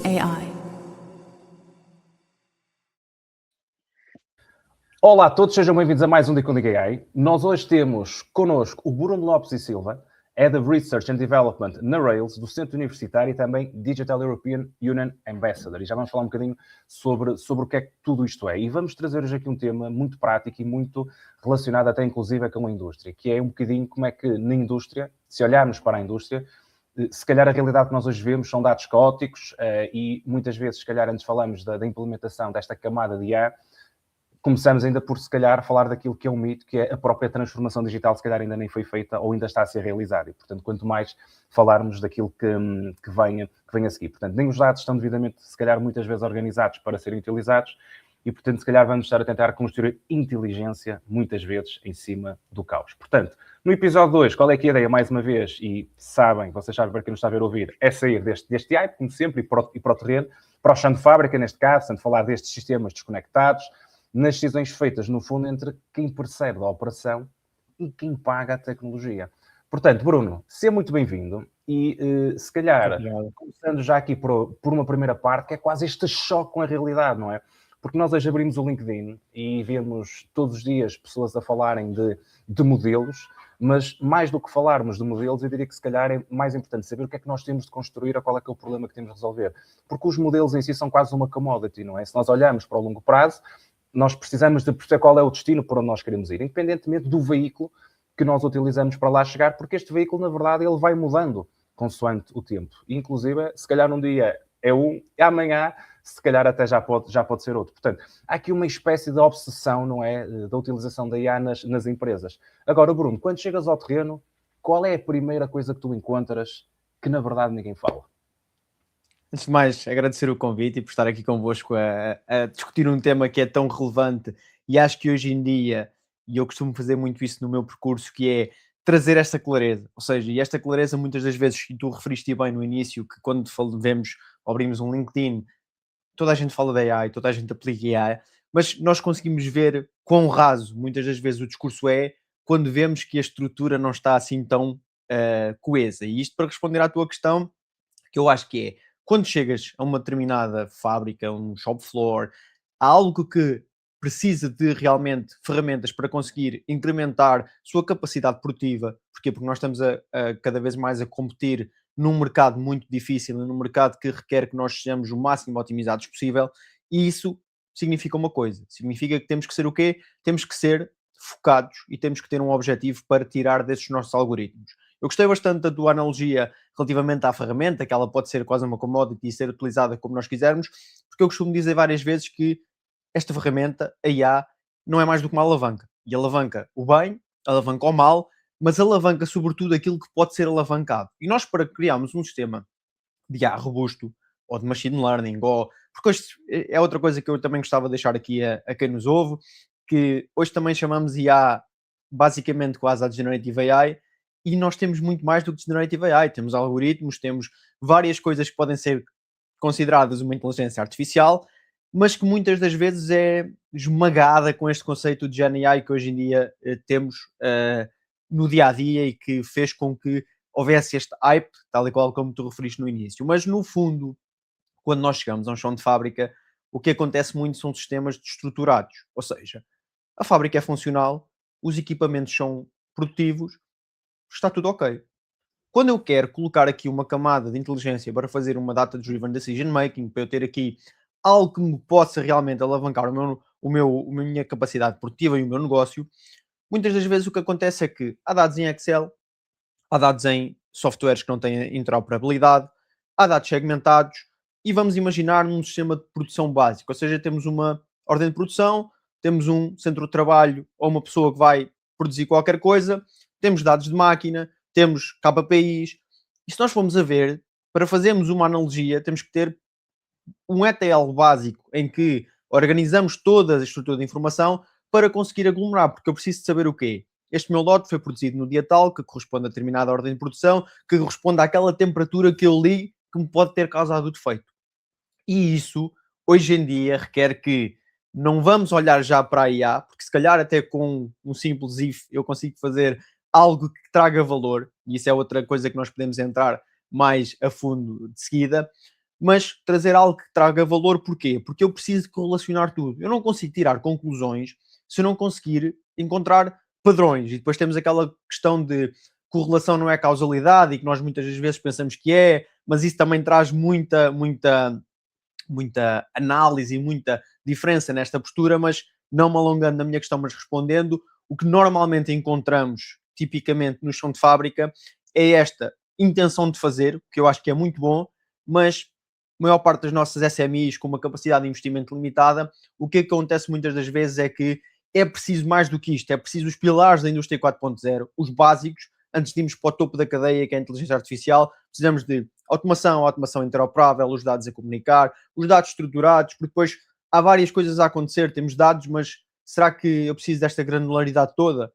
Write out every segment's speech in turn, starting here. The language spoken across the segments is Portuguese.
AI. Olá a todos, sejam bem-vindos a mais um Decoding AI. Nós hoje temos connosco o Bruno Lopes e Silva, Head of Research and Development na Rails, do Centro Universitário e também Digital European Union Ambassador. E já vamos falar um bocadinho sobre o que é que tudo isto é. E vamos trazer hoje aqui um tema muito prático e muito relacionado até inclusive com a indústria, que é um bocadinho como é que na indústria, se olharmos para a indústria, se calhar a realidade que nós hoje vemos são dados caóticos e muitas vezes, se calhar antes falamos da implementação desta camada de IA, começamos ainda por, se calhar, falar daquilo que é um mito, que é a própria transformação digital, se calhar ainda nem foi feita ou ainda está a ser realizada. E, portanto, quanto mais falarmos daquilo que venha a seguir. Portanto, nem os dados estão devidamente, se calhar, muitas vezes organizados para serem utilizados e, portanto, se calhar vamos estar a tentar construir inteligência, muitas vezes, em cima do caos. Portanto, no episódio 2, qual é que é a ideia, mais uma vez, e vocês sabem, para quem nos está a ver ouvir, é sair deste hype, como sempre, e para o terreno, para o chão de fábrica, neste caso, portanto, falar destes sistemas desconectados, nas decisões feitas, no fundo, entre quem percebe da operação e quem paga a tecnologia. Portanto, Bruno, seja muito bem-vindo e, se calhar, começando já aqui por uma primeira parte, que é quase este choque com a realidade, não é? Porque nós hoje abrimos o LinkedIn e vemos todos os dias pessoas a falarem de modelos, mas mais do que falarmos de modelos, eu diria que se calhar é mais importante saber o que é que nós temos de construir ou qual é que é o problema que temos de resolver. Porque os modelos em si são quase uma commodity, não é? Se nós olharmos para o longo prazo, nós precisamos de perceber qual é o destino por onde nós queremos ir, independentemente do veículo que nós utilizamos para lá chegar, porque este veículo, na verdade, ele vai mudando consoante o tempo. Inclusive, se calhar um dia é um, e amanhã, se calhar até já pode ser outro. Portanto, há aqui uma espécie de obsessão, não é, da utilização da IA nas empresas. Agora, Bruno, quando chegas ao terreno, qual é a primeira coisa que tu encontras que, na verdade, ninguém fala? Antes de mais, agradecer o convite e por estar aqui convosco a discutir um tema que é tão relevante e acho que hoje em dia, e eu costumo fazer muito isso no meu percurso, que é trazer esta clareza. Ou seja, e esta clareza muitas das vezes, e tu referiste bem no início, que quando abrimos um LinkedIn, toda a gente fala da AI, toda a gente aplica AI, mas nós conseguimos ver quão raso muitas das vezes o discurso é quando vemos que a estrutura não está assim tão coesa. E isto para responder à tua questão, que eu acho que é, quando chegas a uma determinada fábrica, um shop floor, há algo que precisa de realmente ferramentas para conseguir incrementar sua capacidade produtiva. Porquê? Porque nós estamos a cada vez mais a competir num mercado muito difícil, num mercado que requer que nós sejamos o máximo otimizados possível, e isso significa uma coisa, significa que temos que ser o quê? Temos que ser focados e temos que ter um objetivo para tirar desses nossos algoritmos. Eu gostei bastante da tua analogia relativamente à ferramenta, que ela pode ser quase uma commodity e ser utilizada como nós quisermos, porque eu costumo dizer várias vezes que esta ferramenta, a IA, não é mais do que uma alavanca. E alavanca o bem, alavanca o mal, mas alavanca sobretudo aquilo que pode ser alavancado. E nós, para criarmos um sistema de IA robusto, ou de machine learning, ou... porque hoje é outra coisa que eu também gostava de deixar aqui a quem nos ouve, que hoje também chamamos IA basicamente quase a Generative AI, e nós temos muito mais do que Generative AI. Temos algoritmos, temos várias coisas que podem ser consideradas uma inteligência artificial, mas que muitas das vezes é esmagada com este conceito de Gen AI que hoje em dia temos no dia-a-dia e que fez com que houvesse este hype, tal e qual como tu referiste no início. Mas no fundo, quando nós chegamos a um chão de fábrica, o que acontece muito são sistemas destruturados. Ou seja, a fábrica é funcional, os equipamentos são produtivos, está tudo ok. Quando eu quero colocar aqui uma camada de inteligência para fazer uma data-driven decision making, para eu ter aqui algo que me possa realmente alavancar a minha capacidade produtiva e o meu negócio, muitas das vezes o que acontece é que há dados em Excel, há dados em softwares que não têm interoperabilidade, há dados segmentados e vamos imaginar num sistema de produção básico, ou seja, temos uma ordem de produção, temos um centro de trabalho ou uma pessoa que vai produzir qualquer coisa, temos dados de máquina, temos KPIs, e se nós formos a ver, para fazermos uma analogia, temos que ter um ETL básico em que organizamos toda a estrutura de informação para conseguir aglomerar, porque eu preciso de saber o quê? Este meu lote foi produzido no dia tal, que corresponde a determinada ordem de produção, que corresponde àquela temperatura que eu li que me pode ter causado o defeito. E isso, hoje em dia, requer que não vamos olhar já para a IA, porque se calhar até com um simples if eu consigo fazer algo que traga valor, e isso é outra coisa que nós podemos entrar mais a fundo de seguida, mas trazer algo que traga valor. Porquê? Porque eu preciso de correlacionar tudo. Eu não consigo tirar conclusões se eu não conseguir encontrar padrões. E depois temos aquela questão de correlação não é causalidade, e que nós muitas das vezes pensamos que é, mas isso também traz muita análise e muita diferença nesta postura. Mas não me alongando na minha questão, mas respondendo, o que normalmente encontramos tipicamente no chão de fábrica é esta intenção de fazer, que eu acho que é muito bom, mas a maior parte das nossas SMEs com uma capacidade de investimento limitada, o que acontece muitas das vezes é que é preciso mais do que isto, é preciso os pilares da indústria 4.0, os básicos, antes de irmos para o topo da cadeia, que é a inteligência artificial. Precisamos de automação interoperável, os dados a comunicar, os dados estruturados, porque depois há várias coisas a acontecer, temos dados, mas será que eu preciso desta granularidade toda?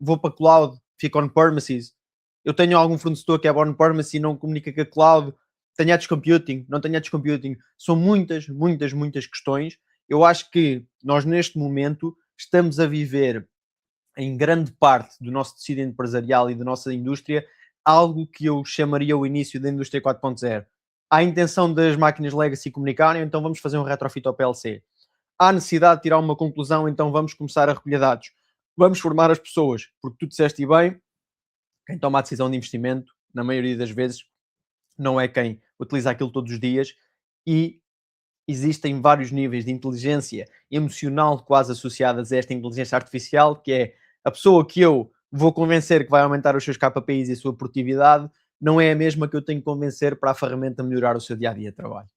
Vou para cloud, fico on-premises. Eu tenho algum fornecedor que é on-premises e não comunica com a cloud. Tenho edge computing, não tenho edge computing. São muitas questões. Eu acho que nós, neste momento, estamos a viver, em grande parte do nosso tecido empresarial e da nossa indústria, algo que eu chamaria o início da indústria 4.0. Há a intenção das máquinas legacy comunicarem, então vamos fazer um retrofit ao PLC. Há necessidade de tirar uma conclusão, então vamos começar a recolher dados. Vamos formar as pessoas, porque tu disseste bem, quem toma a decisão de investimento, na maioria das vezes, não é quem utiliza aquilo todos os dias, e existem vários níveis de inteligência emocional quase associadas a esta inteligência artificial, que é a pessoa que eu vou convencer que vai aumentar os seus KPIs e a sua produtividade, não é a mesma que eu tenho que convencer para a ferramenta melhorar o seu dia-a-dia de trabalho.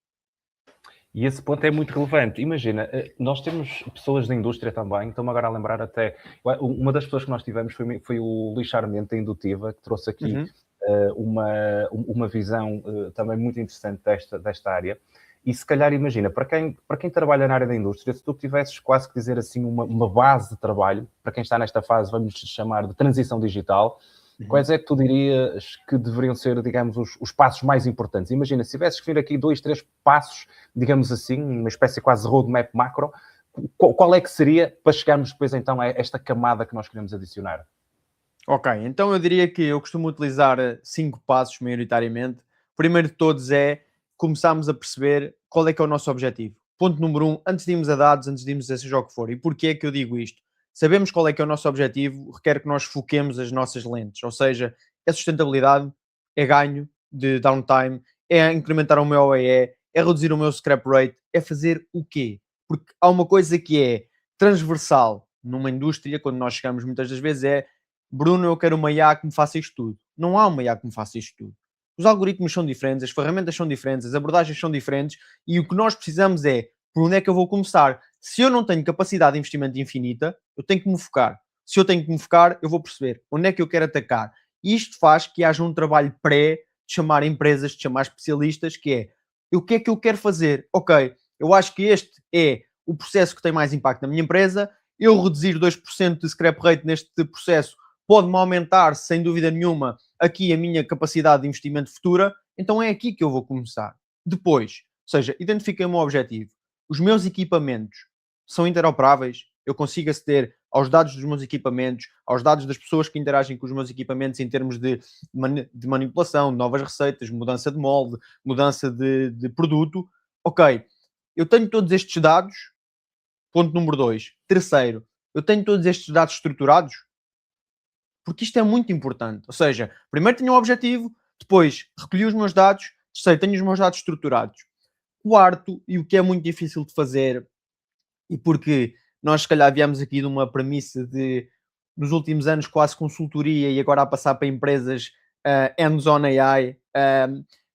E esse ponto é muito relevante. Imagina, nós temos pessoas da indústria também, estou-me agora a lembrar até, uma das pessoas que nós tivemos foi o Luís Charmente, da Indutiva, que trouxe aqui uma visão também muito interessante desta área. E se calhar, imagina, para quem trabalha na área da indústria, se tu tivesses quase que dizer assim uma base de trabalho, para quem está nesta fase, vamos chamar de transição digital, quais é que tu dirias que deveriam ser, digamos, os passos mais importantes? Imagina, se tivesses que vir aqui 2, 3 passos, digamos assim, uma espécie quase de roadmap macro, qual é que seria para chegarmos depois então a esta camada que nós queremos adicionar? Ok, então eu diria que eu costumo utilizar 5 passos maioritariamente. O primeiro de todos é começarmos a perceber qual é que é o nosso objetivo. Ponto número 1, antes de irmos a dados, antes de irmos a seja o que for. E porquê é que eu digo isto? Sabemos qual é que é o nosso objetivo, requer que nós foquemos as nossas lentes, ou seja, é sustentabilidade, é ganho de downtime, é incrementar o meu OEE, é reduzir o meu scrap rate, é fazer o quê? Porque há uma coisa que é transversal numa indústria, quando nós chegamos muitas das vezes, é Bruno, eu quero uma IA que me faça isto tudo. Não há uma IA que me faça isto tudo. Os algoritmos são diferentes, as ferramentas são diferentes, as abordagens são diferentes, e o que nós precisamos é por onde é que eu vou começar. Se eu não tenho capacidade de investimento infinita, eu tenho que me focar. Se eu tenho que me focar, eu vou perceber onde é que eu quero atacar. E isto faz que haja um trabalho pré de chamar empresas, de chamar especialistas, que é o que é que eu quero fazer? Ok, eu acho que este é o processo que tem mais impacto na minha empresa. Eu reduzir 2% de scrap rate neste processo pode-me aumentar, sem dúvida nenhuma, aqui a minha capacidade de investimento futura. Então é aqui que eu vou começar. Depois, ou seja, identifiquei o meu objetivo. Os meus equipamentos são interoperáveis. Eu consigo aceder aos dados dos meus equipamentos, aos dados das pessoas que interagem com os meus equipamentos em termos de manipulação, de novas receitas, mudança de molde, mudança de produto. Ok, eu tenho todos estes dados. Ponto número 2. Terceiro, eu tenho todos estes dados estruturados, porque isto é muito importante. Ou seja, primeiro tenho um objetivo, depois recolhi os meus dados, terceiro, tenho os meus dados estruturados. Quarto, e o que é muito difícil de fazer, e porque nós se calhar viemos aqui de uma premissa de, nos últimos anos, quase consultoria, e agora a passar para empresas hands-on AI.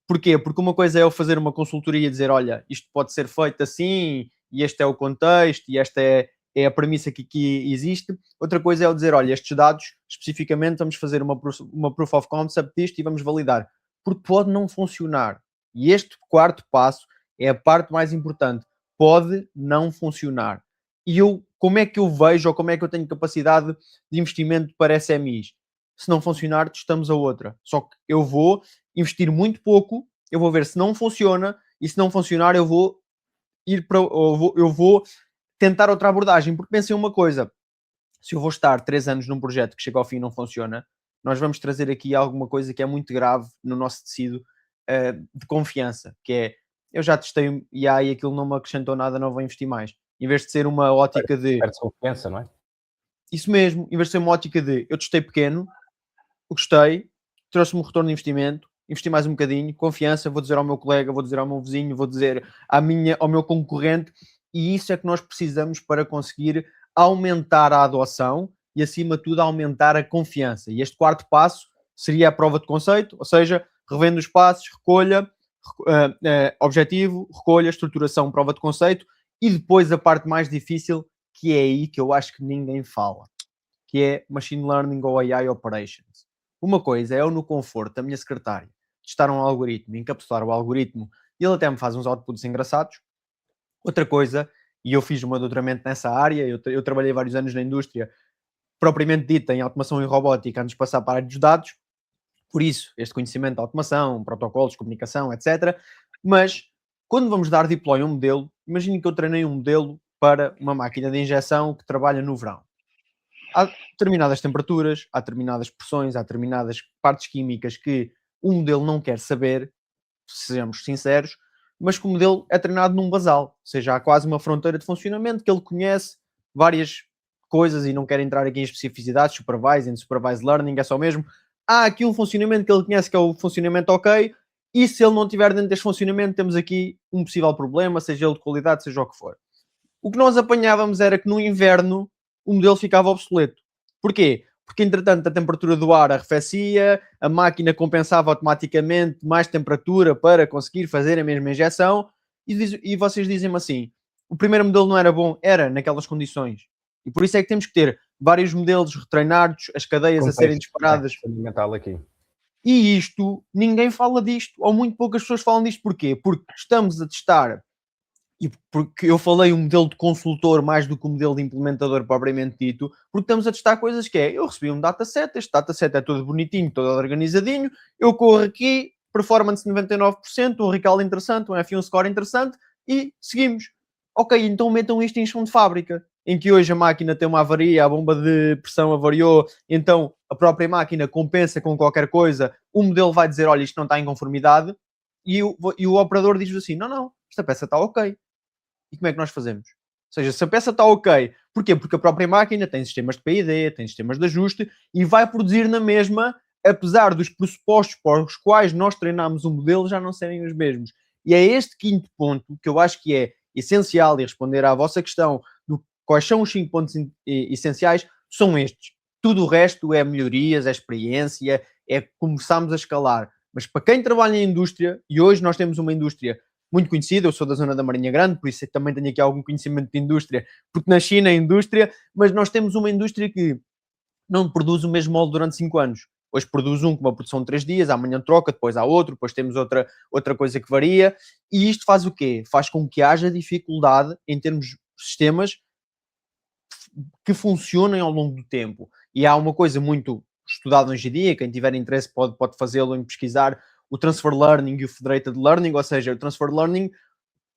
Porquê? Porque uma coisa é eu fazer uma consultoria e dizer, olha, isto pode ser feito assim, e este é o contexto, e esta é a premissa que aqui existe. Outra coisa é eu dizer, olha, estes dados, especificamente, vamos fazer uma proof of concept disto e vamos validar. Porque pode não funcionar. E este quarto passo é a parte mais importante. Pode não funcionar. E eu, como é que eu vejo, ou como é que eu tenho capacidade de investimento para SMIs? Se não funcionar, testamos a outra. Só que eu vou investir muito pouco, eu vou ver se não funciona, e se não funcionar, eu vou ir para... Eu vou tentar outra abordagem, porque pensem uma coisa, se eu vou estar 3 anos num projeto que chega ao fim e não funciona, nós vamos trazer aqui alguma coisa que é muito grave no nosso tecido de confiança, que é, eu já testei e aí aquilo não me acrescentou nada, não vou investir mais. Em vez de ser uma ótica de... Perde-se confiança, não é? Isso mesmo, em vez de ser uma ótica de eu testei pequeno, gostei, trouxe-me um retorno de investimento, investi mais um bocadinho, confiança, vou dizer ao meu colega, vou dizer ao meu vizinho, vou dizer ao meu concorrente, e isso é que nós precisamos para conseguir aumentar a adoção e, acima de tudo, aumentar a confiança. E este quarto passo seria a prova de conceito, ou seja, revendo os passos, recolha, objetivo, recolha, estruturação, prova de conceito, e depois a parte mais difícil, que é aí que eu acho que ninguém fala, que é Machine Learning ou AI Operations. Uma coisa é eu, no conforto da minha secretária, testar um algoritmo, encapsular o algoritmo, e ele até me faz uns outputs engraçados. Outra coisa, e eu fiz o meu doutoramento nessa área, eu trabalhei vários anos na indústria, propriamente dita em automação e robótica, antes de passar para a área dos dados, por isso, este conhecimento de automação, protocolos, comunicação, etc. Mas, quando vamos dar deploy a um modelo, imagine que eu treinei um modelo para uma máquina de injeção que trabalha no verão. Há determinadas temperaturas, há determinadas pressões, há determinadas partes químicas que o modelo não quer saber, sejamos sinceros, mas que o modelo é treinado num basal, ou seja, há quase uma fronteira de funcionamento que ele conhece várias coisas e não quero entrar aqui em especificidades, supervised, supervised learning, é só mesmo, há aqui um funcionamento que ele conhece que é o funcionamento ok, e se ele não estiver dentro deste funcionamento, temos aqui um possível problema, seja ele de qualidade, seja o que for. O que nós apanhávamos era que no inverno o modelo ficava obsoleto. Porquê? Porque, entretanto, a temperatura do ar arrefecia, a máquina compensava automaticamente mais temperatura para conseguir fazer a mesma injeção, e vocês dizem-me assim, o primeiro modelo não era bom? Era, naquelas condições. E por isso é que temos que ter vários modelos retreinados, as cadeias Contexto, a serem disparadas. É fundamental aqui. E isto, ninguém fala disto, ou muito poucas pessoas falam disto. Porquê? Porque estamos a testar, e porque eu falei um modelo de consultor mais do que um modelo de implementador propriamente dito, porque estamos a testar coisas que é, eu recebi um dataset, este dataset é todo bonitinho, todo organizadinho, eu corro aqui, performance de 99%, um recall interessante, um F1 score interessante, e seguimos. Ok, então metam isto em chão de fábrica, em que hoje a máquina tem uma avaria, a bomba de pressão avariou, então a própria máquina compensa com qualquer coisa, o modelo vai dizer, olha, isto não está em conformidade, e o operador diz assim, não, esta peça está ok. E como é que nós fazemos? Ou seja, se a peça está ok, porquê? Porque a própria máquina tem sistemas de PID, tem sistemas de ajuste e vai produzir na mesma, apesar dos pressupostos para os quais nós treinamos o modelo já não serem os mesmos. E é este quinto ponto que eu acho que é essencial, e responder à vossa questão do quais são os 5 pontos essenciais, são estes. Tudo o resto é melhorias, é experiência, é começarmos a escalar. Mas para quem trabalha em indústria, e hoje nós temos uma indústria muito conhecido, eu sou da zona da Marinha Grande, por isso também tenho aqui algum conhecimento de indústria, porque nasci na indústria, mas nós temos uma indústria que não produz o mesmo molde durante 5 anos. Hoje produz um com uma produção de 3 dias, amanhã troca, depois há outro, depois temos outra coisa que varia, e isto faz o quê? Faz com que haja dificuldade em termos de sistemas que funcionem ao longo do tempo. E há uma coisa muito estudada hoje em dia, quem tiver interesse pode fazê-lo em pesquisar o Transfer Learning e o Federated Learning, ou seja, o Transfer Learning,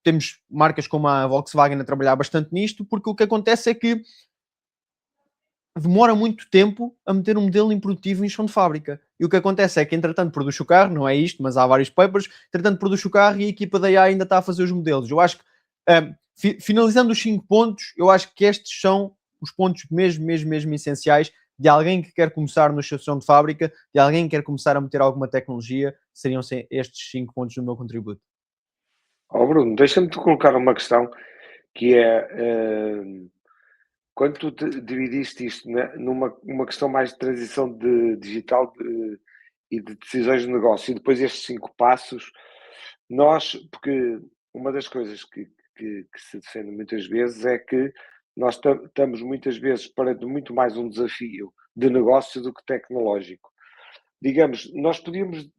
temos marcas como a Volkswagen a trabalhar bastante nisto, porque o que acontece é que demora muito tempo a meter um modelo improdutivo em chão de fábrica. E o que acontece é que, entretanto, produz o carro, não é isto, mas há vários papers, entretanto, produz o carro e a equipa da AI ainda está a fazer os modelos. Eu acho que, finalizando os 5 pontos, eu acho que estes são os pontos mesmo essenciais de alguém que quer começar no chão de fábrica, de alguém que quer começar a meter alguma tecnologia, seriam estes 5 pontos do meu contributo. Bruno, deixa-me te colocar uma questão que é, quando tu dividiste isto numa questão mais de transição digital e de decisões de negócio, e depois estes 5 passos, porque uma das coisas que se defende muitas vezes é que nós estamos muitas vezes perante muito mais um desafio de negócio do que tecnológico. Digamos, nós podíamos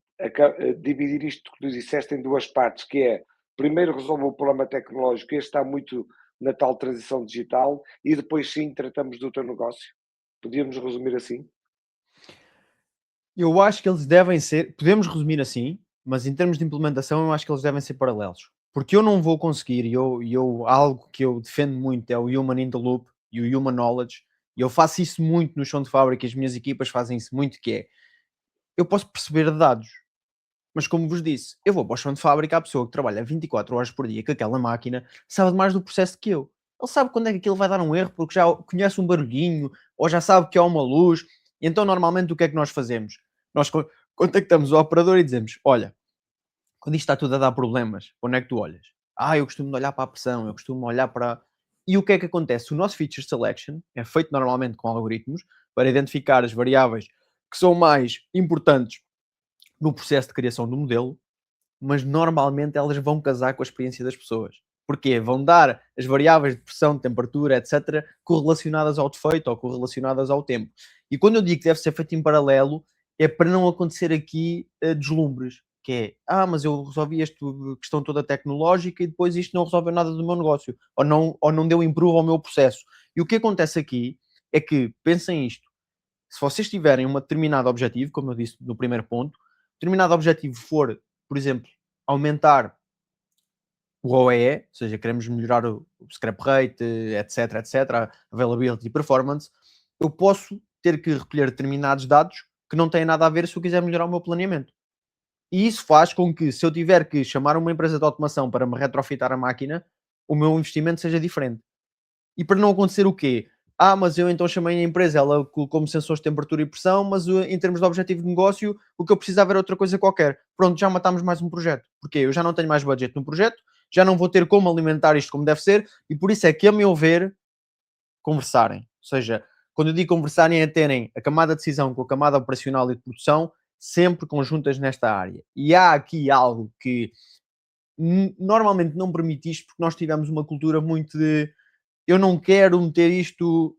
dividir isto que tu disseste em 2 partes, que é, primeiro resolve o problema tecnológico, este está muito na tal transição digital, e depois sim tratamos do teu negócio. Podíamos resumir assim? Eu acho que eles devem ser, podemos resumir assim, mas em termos de implementação eu acho que eles devem ser paralelos. Porque eu não vou conseguir, algo que eu defendo muito é o Human in the Loop e o Human Knowledge, e eu faço isso muito no chão de fábrica, as minhas equipas fazem isso muito, que é, eu posso perceber dados, Mas como vos disse, eu vou para o chão de fábrica, a pessoa que trabalha 24 horas por dia com aquela máquina sabe mais do processo que eu. Ele sabe quando é que aquilo vai dar um erro porque já conhece um barulhinho ou já sabe que há uma luz. E então normalmente o que é que nós fazemos? Nós contactamos o operador e dizemos, olha, quando isto está tudo a dar problemas, onde é que tu olhas? Eu costumo olhar para a pressão, eu costumo olhar para... E o que é que acontece? O nosso feature selection é feito normalmente com algoritmos para identificar as variáveis que são mais importantes no processo de criação do modelo, mas normalmente elas vão casar com a experiência das pessoas. Porquê? Vão dar as variáveis de pressão, de temperatura, etc., correlacionadas ao defeito ou correlacionadas ao tempo. E quando eu digo que deve ser feito em paralelo, é para não acontecer aqui deslumbres. Que é, mas eu resolvi esta questão toda tecnológica e depois isto não resolveu nada do meu negócio. Ou não deu improve ao meu processo. E o que acontece aqui é que, pensem isto, se vocês tiverem um determinado objetivo, como eu disse no primeiro ponto, determinado objetivo for, por exemplo, aumentar o OEE, ou seja, queremos melhorar o scrap rate, etc, availability e performance, eu posso ter que recolher determinados dados que não têm nada a ver se eu quiser melhorar o meu planeamento. E isso faz com que, se eu tiver que chamar uma empresa de automação para me retrofitar a máquina, o meu investimento seja diferente. E para não acontecer o quê? Mas eu então chamei a empresa, ela colocou-me sensores de temperatura e pressão, mas em termos de objetivo de negócio, o que eu precisava era outra coisa qualquer. Pronto, já matámos mais um projeto. Porque eu já não tenho mais budget no projeto, já não vou ter como alimentar isto como deve ser, e por isso é que, a meu ver, conversarem. Ou seja, quando eu digo conversarem, é terem a camada de decisão com a camada operacional e de produção sempre conjuntas nesta área. E há aqui algo que normalmente não permite isto, porque nós tivemos uma cultura muito de eu não quero meter isto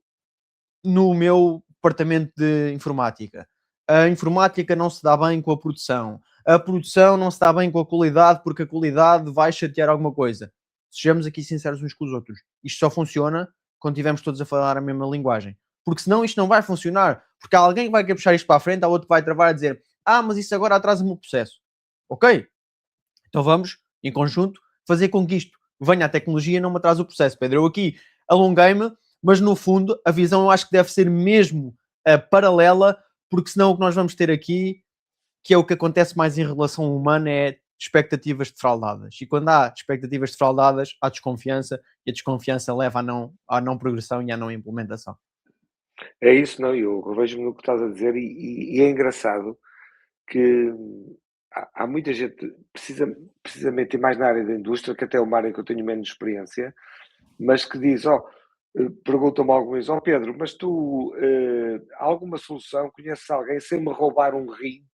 no meu departamento de informática. A informática não se dá bem com a produção. A produção não se dá bem com a qualidade, porque a qualidade vai chatear alguma coisa. Sejamos aqui sinceros uns com os outros. Isto só funciona quando estivermos todos a falar a mesma linguagem. Porque senão isto não vai funcionar. Porque há alguém que vai querer puxar isto para a frente, há outro que vai travar a dizer mas isso agora atrasa-me o processo. Ok? Então vamos, em conjunto, fazer com que isto venha à tecnologia e não me atrase o processo. Pedro, eu aqui alonguei-me, mas no fundo a visão eu acho que deve ser mesmo paralela, porque senão o que nós vamos ter aqui, que é o que acontece mais em relação humana, é expectativas defraudadas. E quando há expectativas defraudadas, há desconfiança, e a desconfiança leva à não progressão e à não implementação. É isso, não, eu revejo-me no que estás a dizer e é engraçado que há muita gente, precisamente e mais na área da indústria, que até é uma área que eu tenho menos experiência, mas que diz, perguntam-me alguns, Pedro, mas tu, há alguma solução, conheces alguém sem me roubar um rim,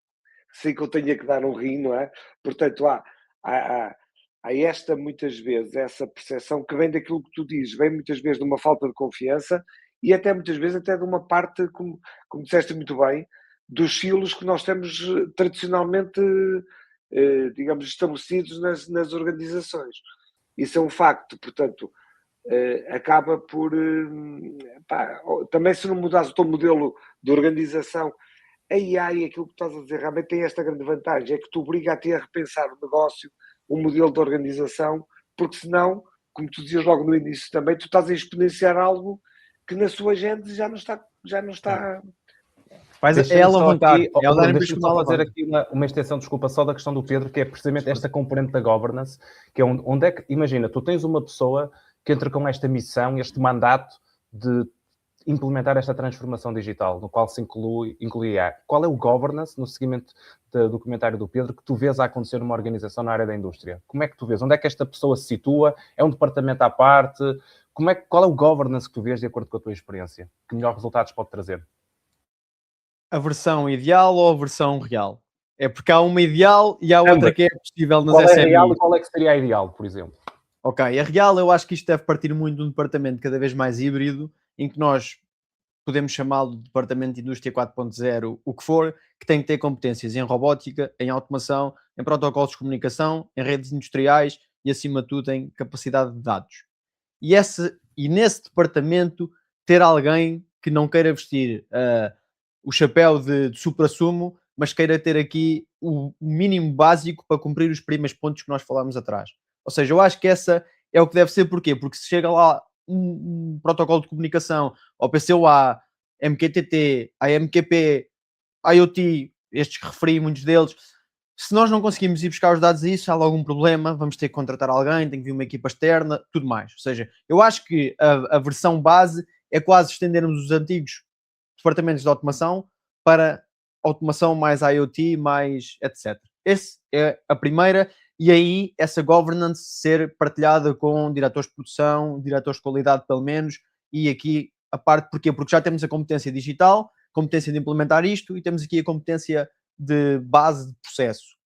sem que eu tenha que dar um rim, não é? Portanto, há esta, muitas vezes, essa percepção que vem daquilo que tu dizes, vem muitas vezes de uma falta de confiança e até muitas vezes até de uma parte, como disseste muito bem, dos silos que nós temos tradicionalmente, digamos, estabelecidos nas organizações. Isso é um facto, portanto, acaba por... também se não mudares o teu modelo de organização, a AI, aquilo que estás a dizer, realmente tem esta grande vantagem, é que te obriga a ter a repensar o negócio, o modelo de organização, porque senão, como tu dizias logo no início também, tu estás a exponenciar algo que na sua gente já não está. É alavancar. Deixa-me só fazer aqui uma extensão, desculpa, só da questão do Pedro, que é precisamente esta componente da governance, que é onde é que, imagina, tu tens uma pessoa que entra com esta missão, este mandato de implementar esta transformação digital, no qual se inclui a... Qual é o governance, no seguimento do comentário do Pedro, que tu vês a acontecer numa organização na área da indústria? Como é que tu vês? Onde é que esta pessoa se situa? É um departamento à parte? Qual é o governance que tu vês de acordo com a tua experiência? Que melhores resultados pode trazer? A versão ideal ou a versão real? É porque há uma ideal e há outra que é possível nas SMEs. Qual é a real e qual é que seria a ideal, por exemplo? Ok, a real eu acho que isto deve partir muito de um departamento cada vez mais híbrido, em que nós podemos chamá-lo de departamento de indústria 4.0, o que for, que tem que ter competências em robótica, em automação, em protocolos de comunicação, em redes industriais e, acima de tudo, em capacidade de dados. E nesse departamento ter alguém que não queira vestir o chapéu de supra-sumo, mas queira ter aqui o mínimo básico para cumprir os primeiros pontos que nós falámos atrás. Ou seja, eu acho que essa é o que deve ser. Porquê? Porque se chega lá um protocolo de comunicação, OPCOA, MQTT, AMQP, IoT, estes que referi, muitos deles, Se nós não conseguimos ir buscar os dados a isso, há logo um problema, vamos ter que contratar alguém, tem que vir uma equipa externa, tudo mais. Ou seja, eu acho que a versão base é quase estendermos os antigos departamentos de automação para automação mais IoT, mais etc. Essa é a primeira, e aí essa governance ser partilhada com diretores de produção, diretores de qualidade pelo menos, e aqui a parte, porquê? Porque já temos a competência digital, competência de implementar isto, e temos aqui a competência de base de processo.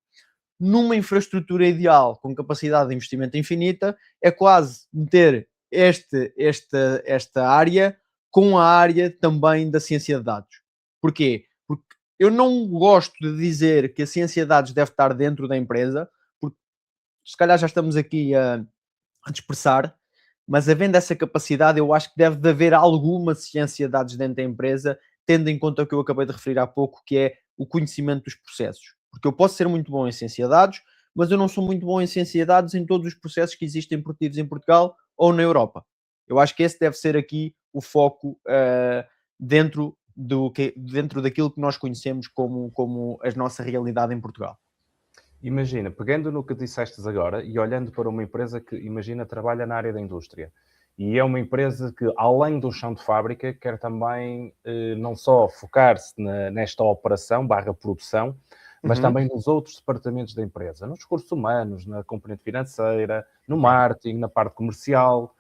Numa infraestrutura ideal, com capacidade de investimento infinita, é quase meter esta área com a área também da ciência de dados. Porquê? Porque eu não gosto de dizer que a ciência de dados deve estar dentro da empresa, porque se calhar já estamos aqui a dispersar, mas havendo essa capacidade, eu acho que deve de haver alguma ciência de dados dentro da empresa, tendo em conta o que eu acabei de referir há pouco, que é o conhecimento dos processos. Porque eu posso ser muito bom em ciência de dados, mas eu não sou muito bom em ciência de dados em todos os processos que existem produtivos em Portugal ou na Europa. Eu acho que esse deve ser aqui o foco dentro daquilo que nós conhecemos como a nossa realidade em Portugal. Imagina, pegando no que disseste agora e olhando para uma empresa que, imagina, trabalha na área da indústria, e é uma empresa que, além do chão de fábrica, quer também não só focar-se nesta operação / produção, mas também nos outros departamentos da empresa, nos recursos humanos, na componente financeira, no marketing, na parte comercial.